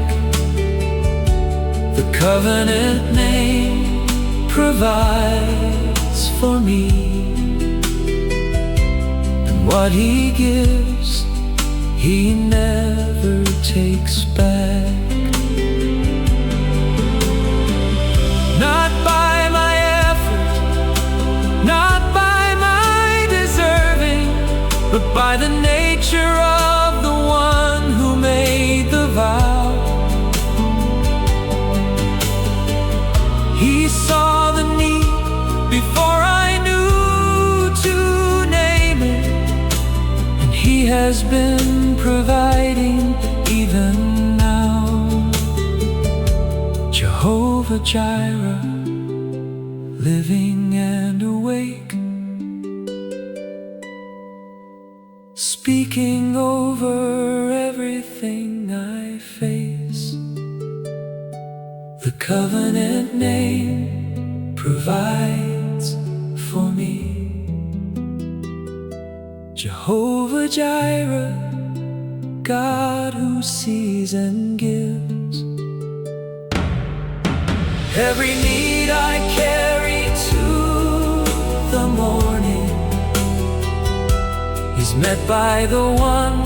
The covenant name provides for me, and what He gives, He never takes back. Not by my effort, not by my deserving, but by the nature of the one who made the vow. He saw the need before I knew to name it, and He has been providing even now. Jehovah Jireh, living and awake, speaking over everything I face. The covenant name provides for me, Jehovah Jireh, God who sees and gives. Every need I carry to the morning is met by the one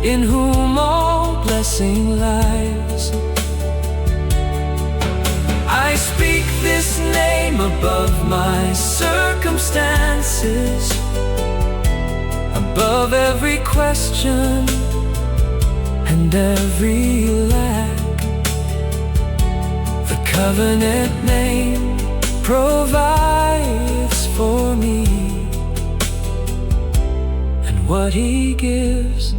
in whom all blessing lies. I speak this name above my circumstances, above every question and every lack. The covenant name provides for me, and what He gives,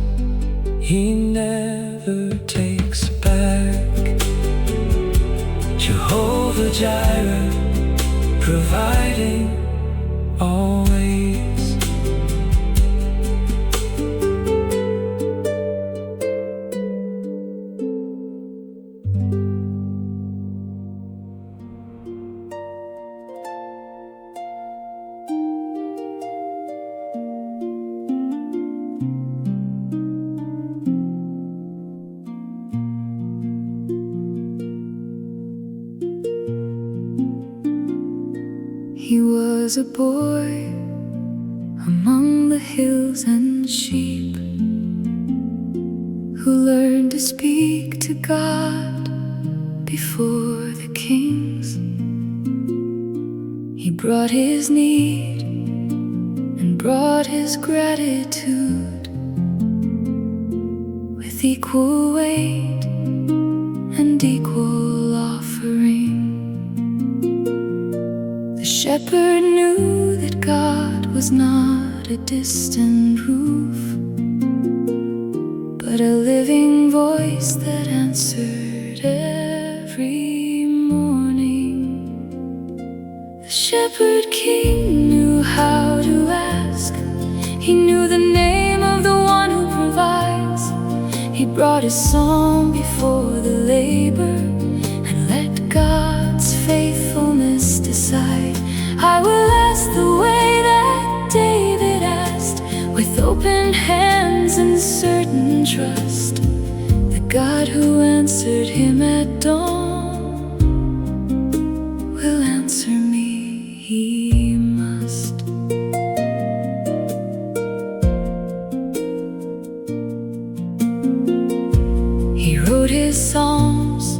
He never takes back. Jehovah Jireh, providing always. He was a boy among the hills and sheep, who learned to speak to God before the kings. He brought his need and brought his gratitude with equal weight and equal offering. The shepherd knew that God was not a distant roof, but a living voice that answered every morning. The shepherd king knew how to ask. He knew the name of the one who provides. He brought his song before the labor and let God's faithfulness decide. I will ask the way that David asked, with open hands and certain trust. The God who answered him at dawn will answer me, He must. He wrote his psalms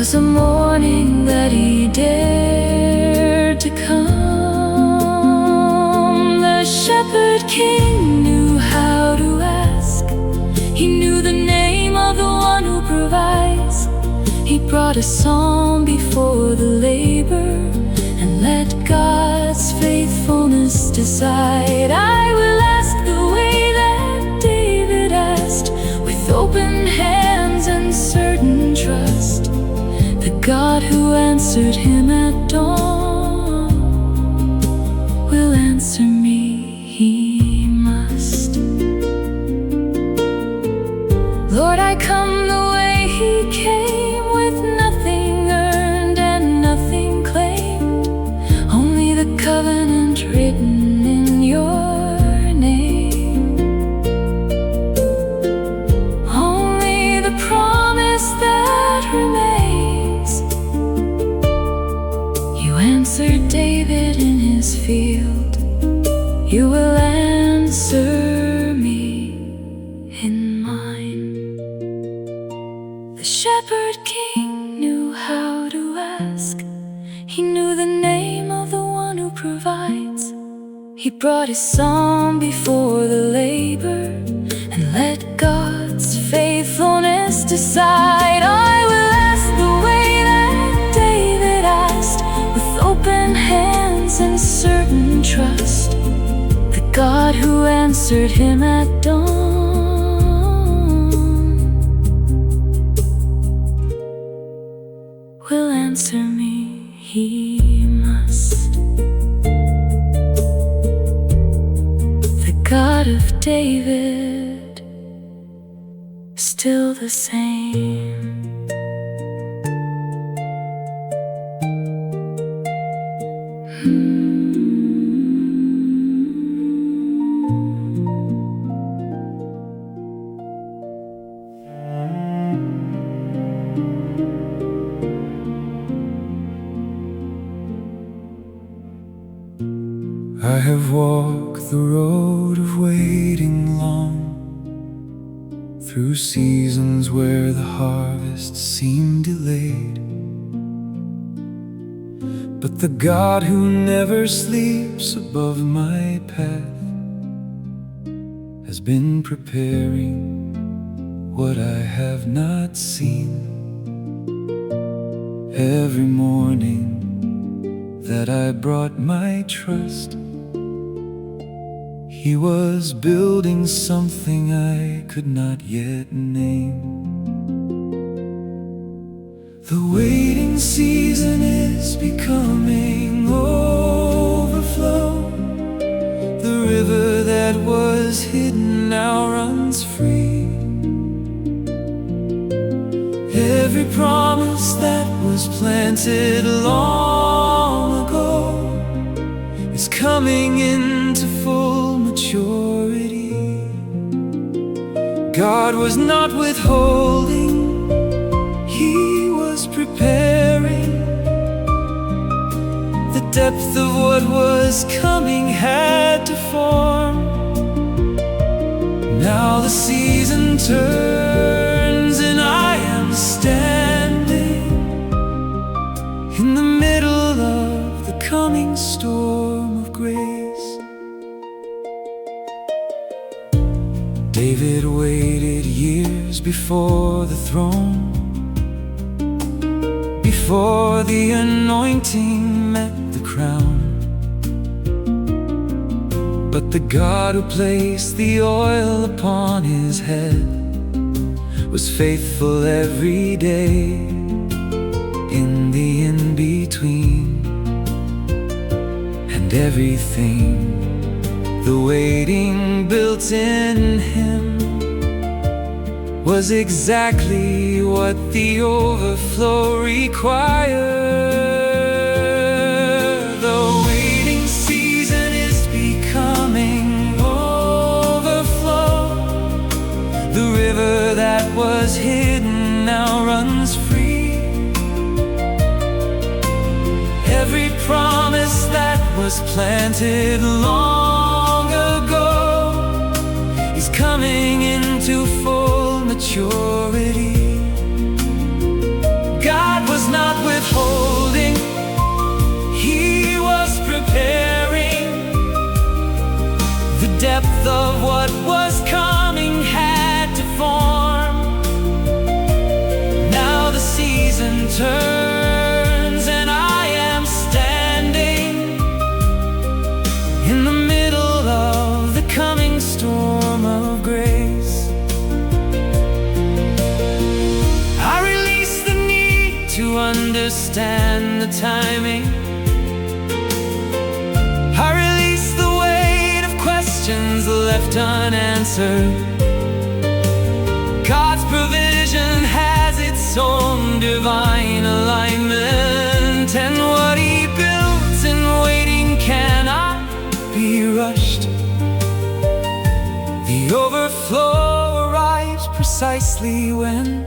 was a morning that he dared to come. The shepherd king knew how to ask. He knew the name of the one who provides. He brought a psalm before the labor and let God's faithfulness decide. I will ask the way that David asked, with open hands and certain trust. The God who answered him at dawn will answer me, he must. Lord, I come the way he came, with nothing earned and nothing claimed, only the covenant written in your name, only the promise that remains. You answered David in his field, you will answer me in mine. The shepherd king knew how to ask. He knew the name of the one who provides. He brought his psalm before the labor and let God's faithfulness decide. I will ask the way that David asked, with open hands and certain trust. The God who answered him at dawn will answer me, he must. The God of David, still the same. I have walked the road of waiting long, through seasons where the harvest seemed delayed. But the God who never sleeps above my path has been preparing what I have not seen. Every morning that I brought my trust, He was building something I could not yet name. The waiting season is becoming overflow. The river that was hidden now runs free. Every promise that was planted long ago is coming into full maturity. God was not withholding, He was preparing. The depth of what was coming had to form. Now the season turns and I am standing in the middle of the coming storm of grace. David waited years before the throne, before the anointing met the crown. But the God who placed the oil upon his head was faithful every day in the in-between. And everything the waiting built in him was exactly what the overflow required. The waiting season is becoming overflow. The river that was hidden now runs free. Every promise that was planted long ago is coming into full maturity. God was of what was coming had to form. Now the season turns and I am standing in the middle of the coming storm of grace. I release the need to understand the timing. I release the weight of questions left unanswered. God's provision has its own divine alignment, and what He builds in waiting cannot be rushed. The overflow arrives precisely when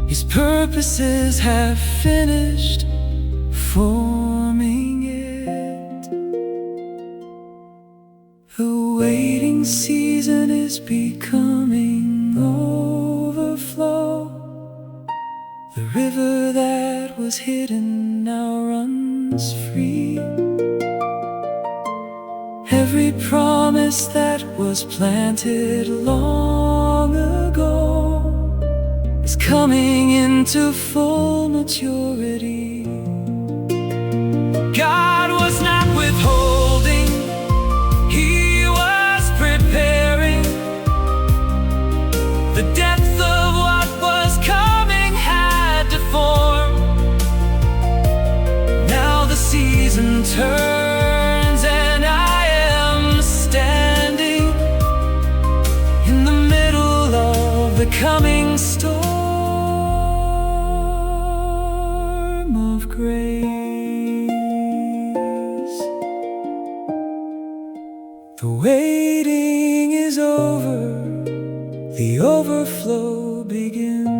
His purposes have finished forming it. The waiting season is becoming overflow. The river that was hidden now runs free. Every promise that was planted long ago is coming into full maturity. God was not withholding, He was preparing. The depth of what was coming had to form. Now the season turns and I am standing in the middle of the coming storm of grace. The waiting is over, the overflow begins.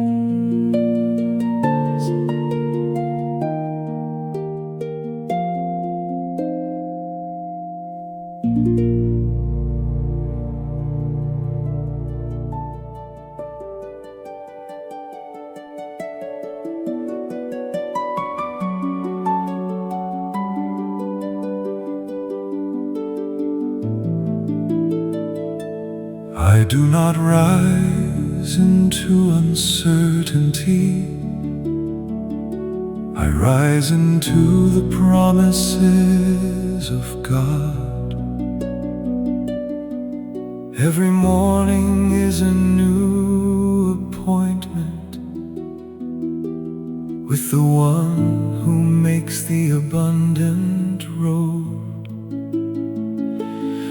I do not rise into uncertainty. I rise into the promises of God. Every morning is a new appointment with the one who makes the abundant road.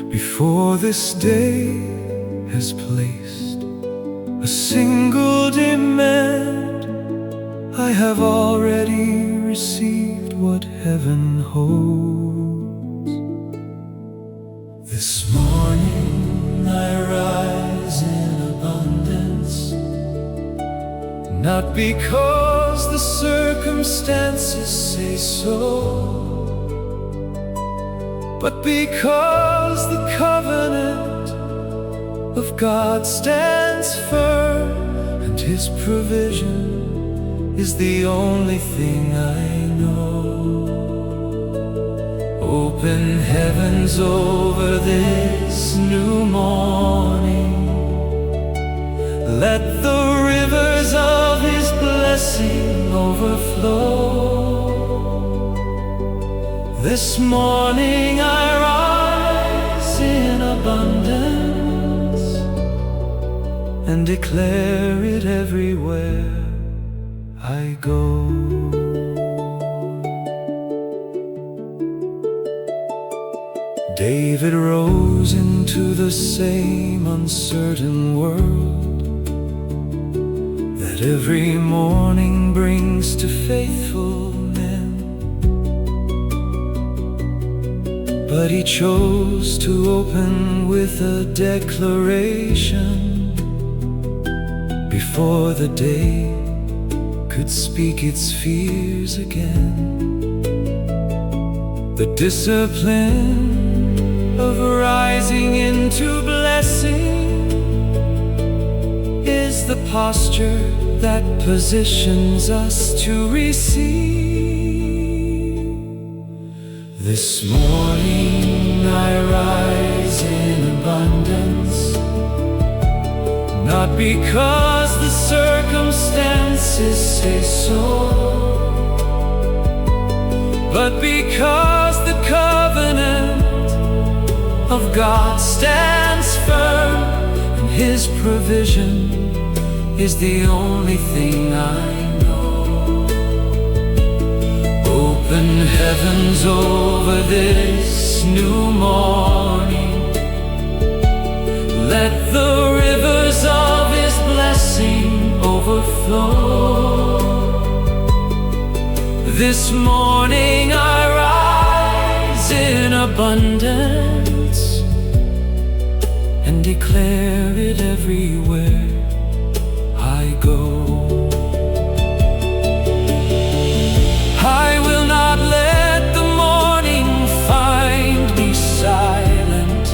Before this day has placed a single demand, I have already received what heaven holds. This morning I rise in abundance, not because the circumstances say so, but because the covenant of God stands firm, and His provision is the only thing I know. Open heavens over this new morning. Let the rivers of His blessing overflow. This morning I rise in abundance and declare it everywhere I go. David rose into the same uncertain world that every morning brings to faithful men, but he chose to open with a declaration before the day could speak its fears again. The discipline of rising into blessing is the posture that positions us to receive. This morning I rise abundance, not because the circumstances say so, but because the covenant of God stands firm, and His provision is the only thing I know. Open heavens over this new morning. Let the rivers of His blessing overflow. This morning I rise in abundance and declare it everywhere I go. I will not let the morning find me silent.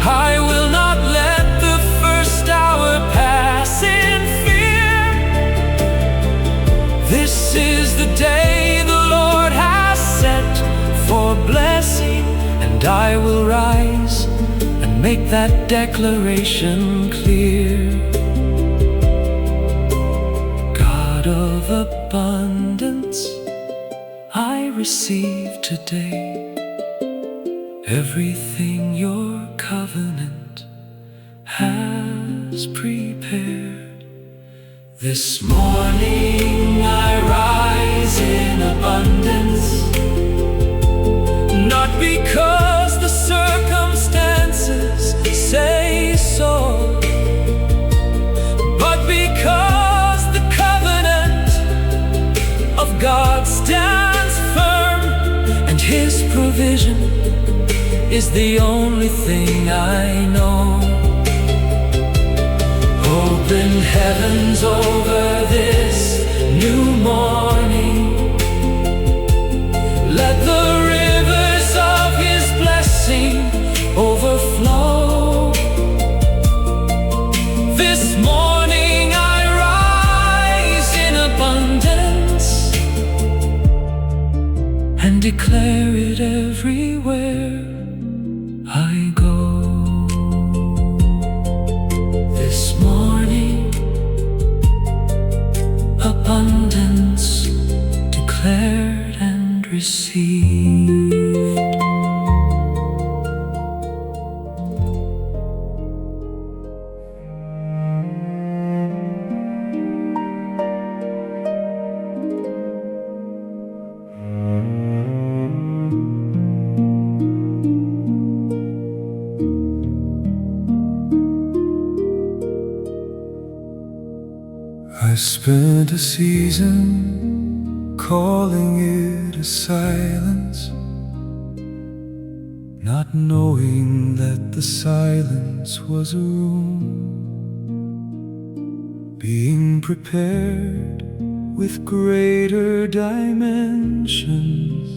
I will not let the first hour pass in fear. This is the day the Lord has set for blessing, and I will rise and make that declaration clear. God of abundance, I receive today everything your covenant has prepared. This morning I rise in abundance, not because the circumstances say so, but because the covenant of God stands firm, and His provision is the only thing I know. Open heavens over this new morning. Let the rivers of His blessing overflow. This morning I rise in abundance and declare it everywhere I go. This morning, abundance declared and received. I spent a season calling it a silence, not knowing that the silence was a room being prepared with greater dimensions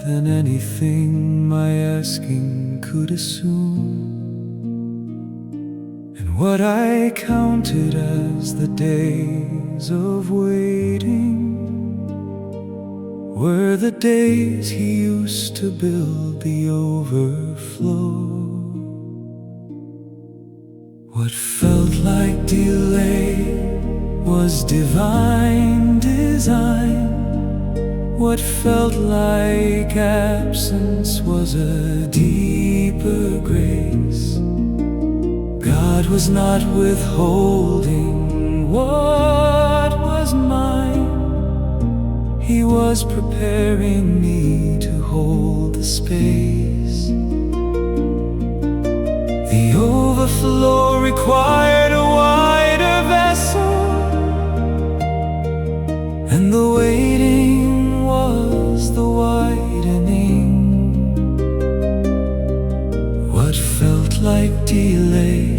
than anything my asking could assume. What I counted as the days of waiting were the days He used to build the overflow. What felt like delay was divine design. What felt like absence was a deeper grace. God was not withholding what was mine. He was preparing me to hold the space. The overflow required a wider vessel, and the waiting was the widening. What felt like delay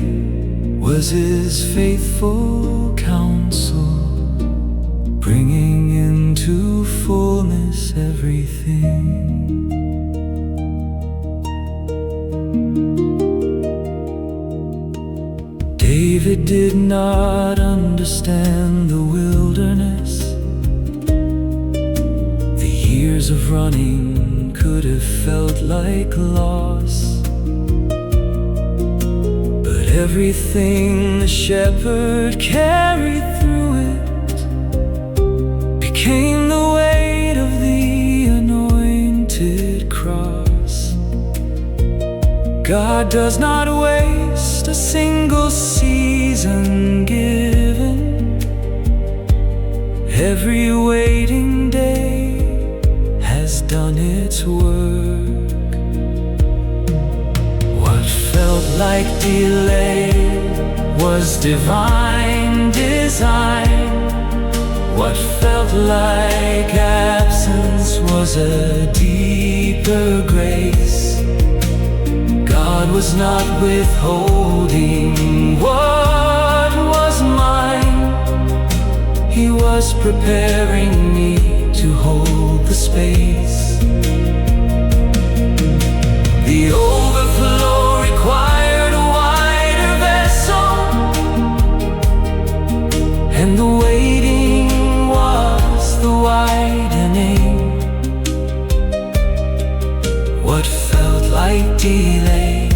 was His faithful counsel, bringing into fullness everything. David did not understand the wilderness. The years of running could could have felt like loss. But everything the shepherd carried through it became the weight of the anointed cross. God does not waste a single season given. Every waiting day has done its work. What felt like delay was divine design. What felt like absence was a deeper grace. God was not withholding what was mine. He was preparing me to hold the space. The overflow required a wider vessel, and the waiting was the widening. What felt like delay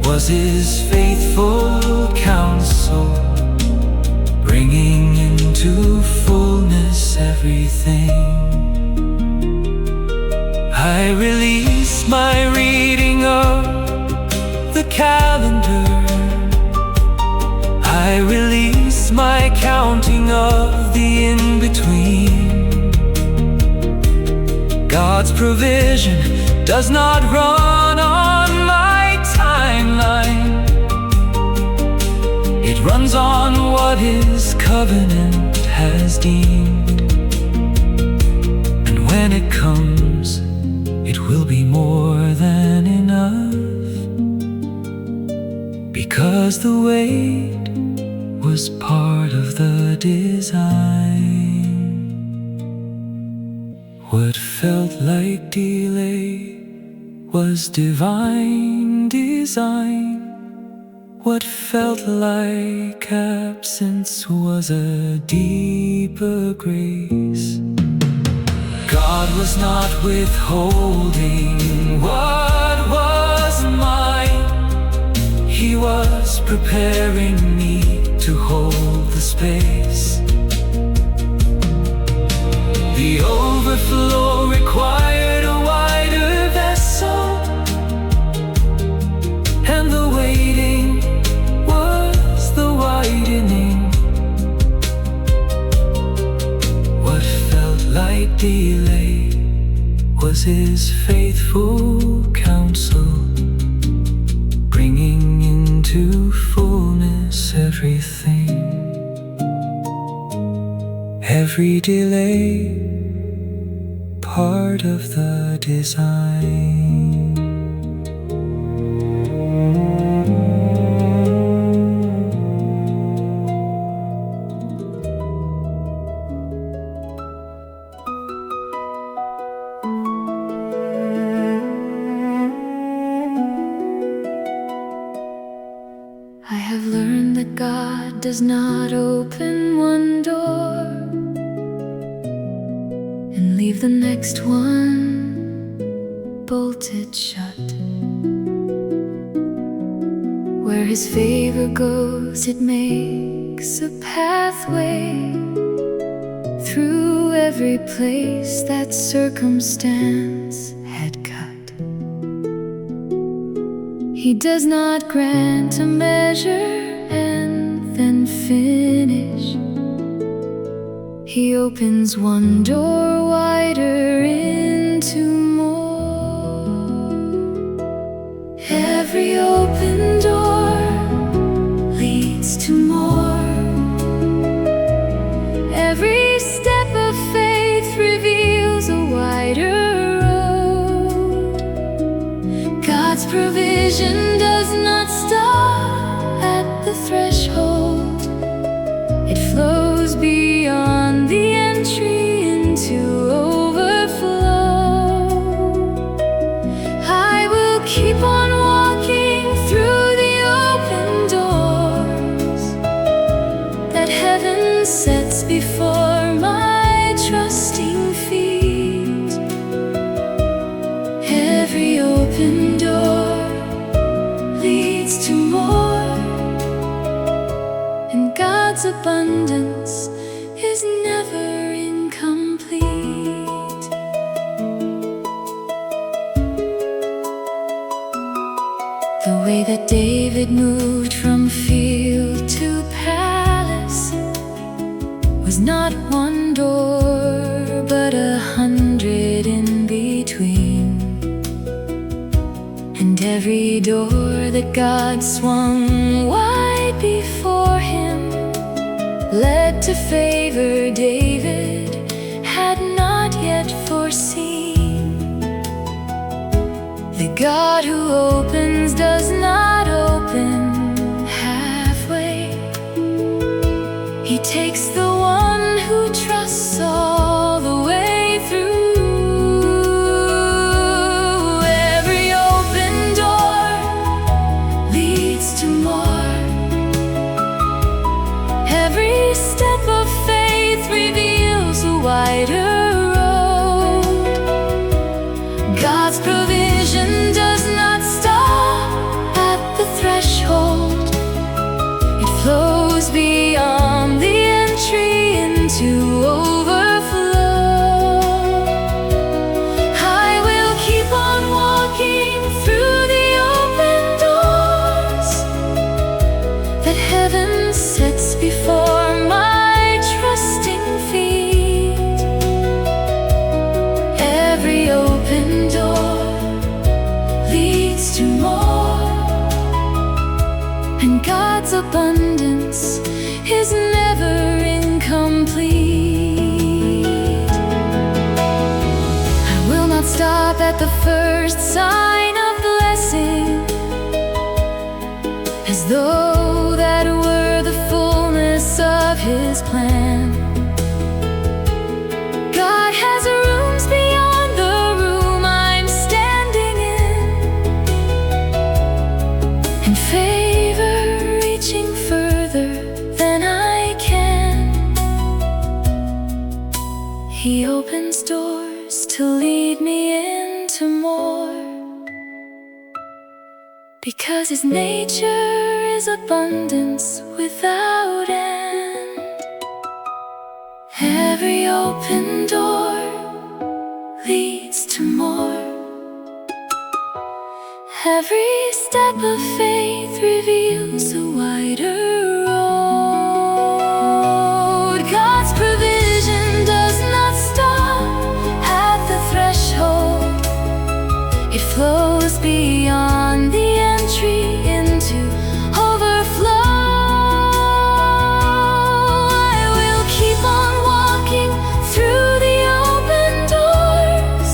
was His faithful counsel, bringing into fullness everything. I release my reading of the calendar. I release my counting of the in-between. God's provision does not run on my timeline. It runs on what His covenant has deemed. And when it comes, it will be more than enough, because the wait was part of the design. What felt like delay was divine design. What felt like absence was a deeper grace. God was not withholding what was mine. He was preparing me to hold the space. The overflow required a wider vessel, and the waiting was the widening. What felt like delay was His faithful counsel, bringing into fullness everything. Every delay, part of the design. I have learned that God does not open one door and leave the next one bolted shut. Where His favor goes, it makes a pathway through every place that circumstance had cut. He does not grant a measure and then finish. He opens one door wider into more. Every open door leads to more. Every step of faith reveals a wider road. God's provision does not stop at the threshold. It flows beyond the entry into overflow. I will keep on walking through the open doors that heaven sets before my trusting feet. leads to more, and God's abundance is never incomplete. The way that David moved from field to palace was not one door, but 100 in between. And every door that God swung wide before him led to favor David had not yet foreseen. The God who opens does not open halfway. He takes the one who trusts all the way through. Every open door leads to more. Every step of faith reveals a wider road. God's provision does not stop at the threshold. It flows beyond the entry into overflow. I will keep on walking through the open doors that heaven sets before my trusting feet. Every open door leads to more, and God's abundance is never incomplete. I will not stop at the first sign of blessing, as though that were the fullness of His plan. God has rooms beyond the room I'm standing in, and favor reaching further than I can. He opens doors to lead me into more, because His nature is abundance without end. Every open door leads to more. Every step of faith reveals a wider road. God's provision does not stop at the threshold. It flows beyond the entry into overflow. I will keep on walking through the open doors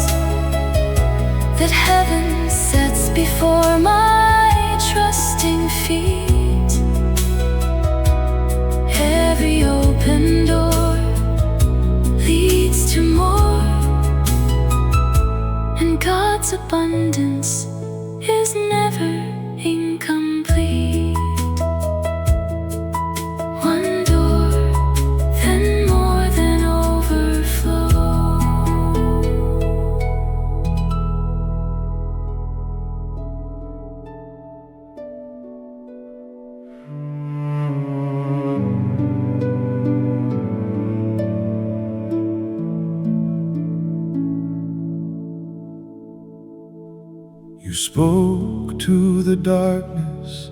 that heaven sets before my trusting feet. Every open door leads to more, and God's abundance is never incomplete. One door, then more than overflow. You spoke to the darkness,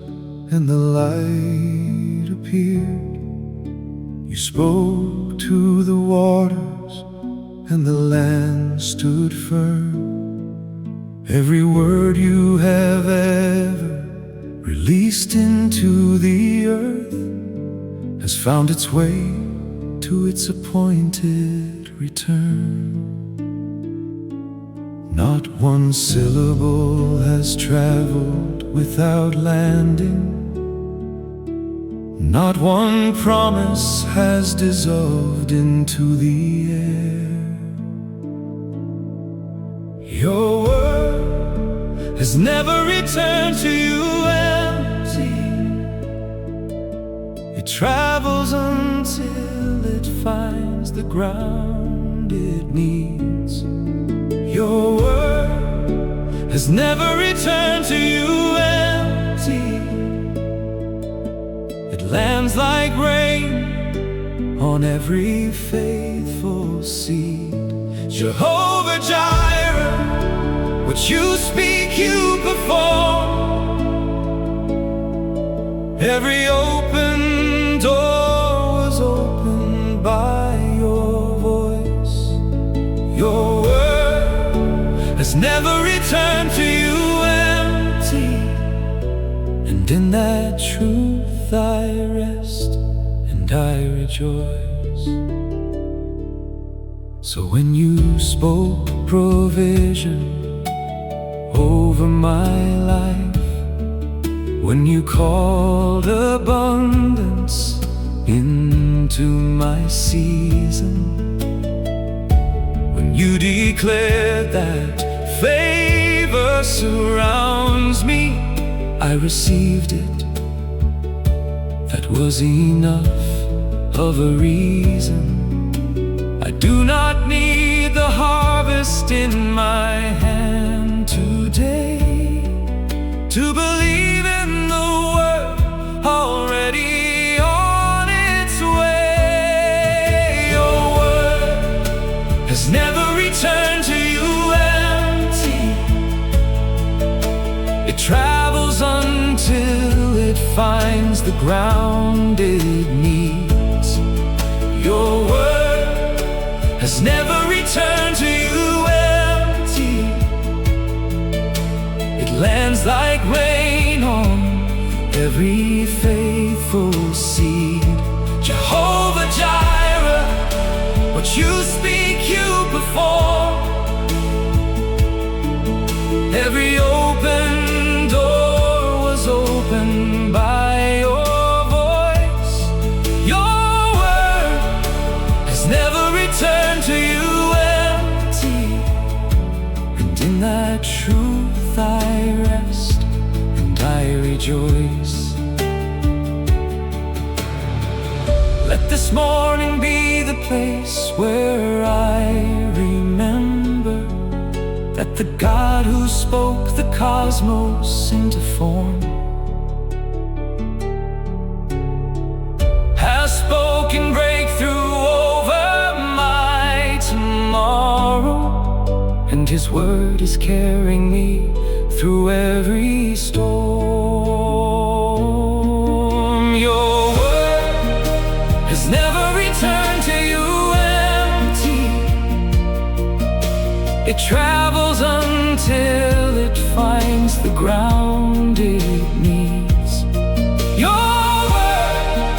and the light appeared. You spoke to the waters, and the land stood firm. Every word you have ever released into the earth has found its way to its appointed return. Not one syllable has traveled without landing. Not one promise has dissolved into the air. Your word has never returned to you empty. It travels until it finds the ground it needs. Your word has never returned to you empty. lands like rain on every faithful seed. Jehovah Jireh, what you speak you perform. Every open door was opened by your voice. Your word has never returned to you empty, and in that truth I rest and I rejoice. So when you spoke provision over my life, when you called abundance into my season, when you declared that favor surrounds me, I received it. That was enough of a reason. I do not need the harvest in my hand today to believe in the word already on its way. Your word has never returned to you empty. It travels until it finds the ground it needs. Your word has never returned to you empty. It lands like rain on every faithful seed. Jehovah Jireh, what you speak you perform. Every open door was opened by your voice. Your word has never returned to you empty, and in that truth I rest and I rejoice. Let this morning be the place where I remember that the God who spoke the cosmos into form has spoken breakthrough over my tomorrow, and His word is carrying me through every storm. Your word has never returned to you empty. It travels until it finds the ground it needs. Your word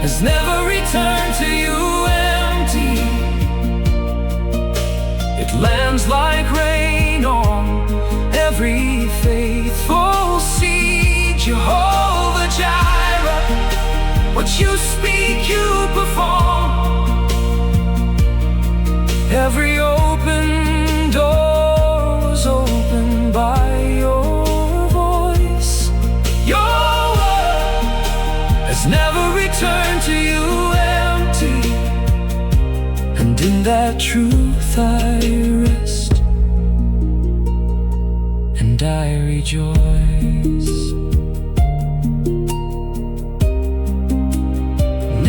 has never returned to you empty. It lands like rain on every faithful seed. Jehovah Jireh, what you speak you perform. Every open door was opened by your voice. Your word has never returned to you empty, and in that truth I rest and I rejoice.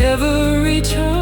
Never return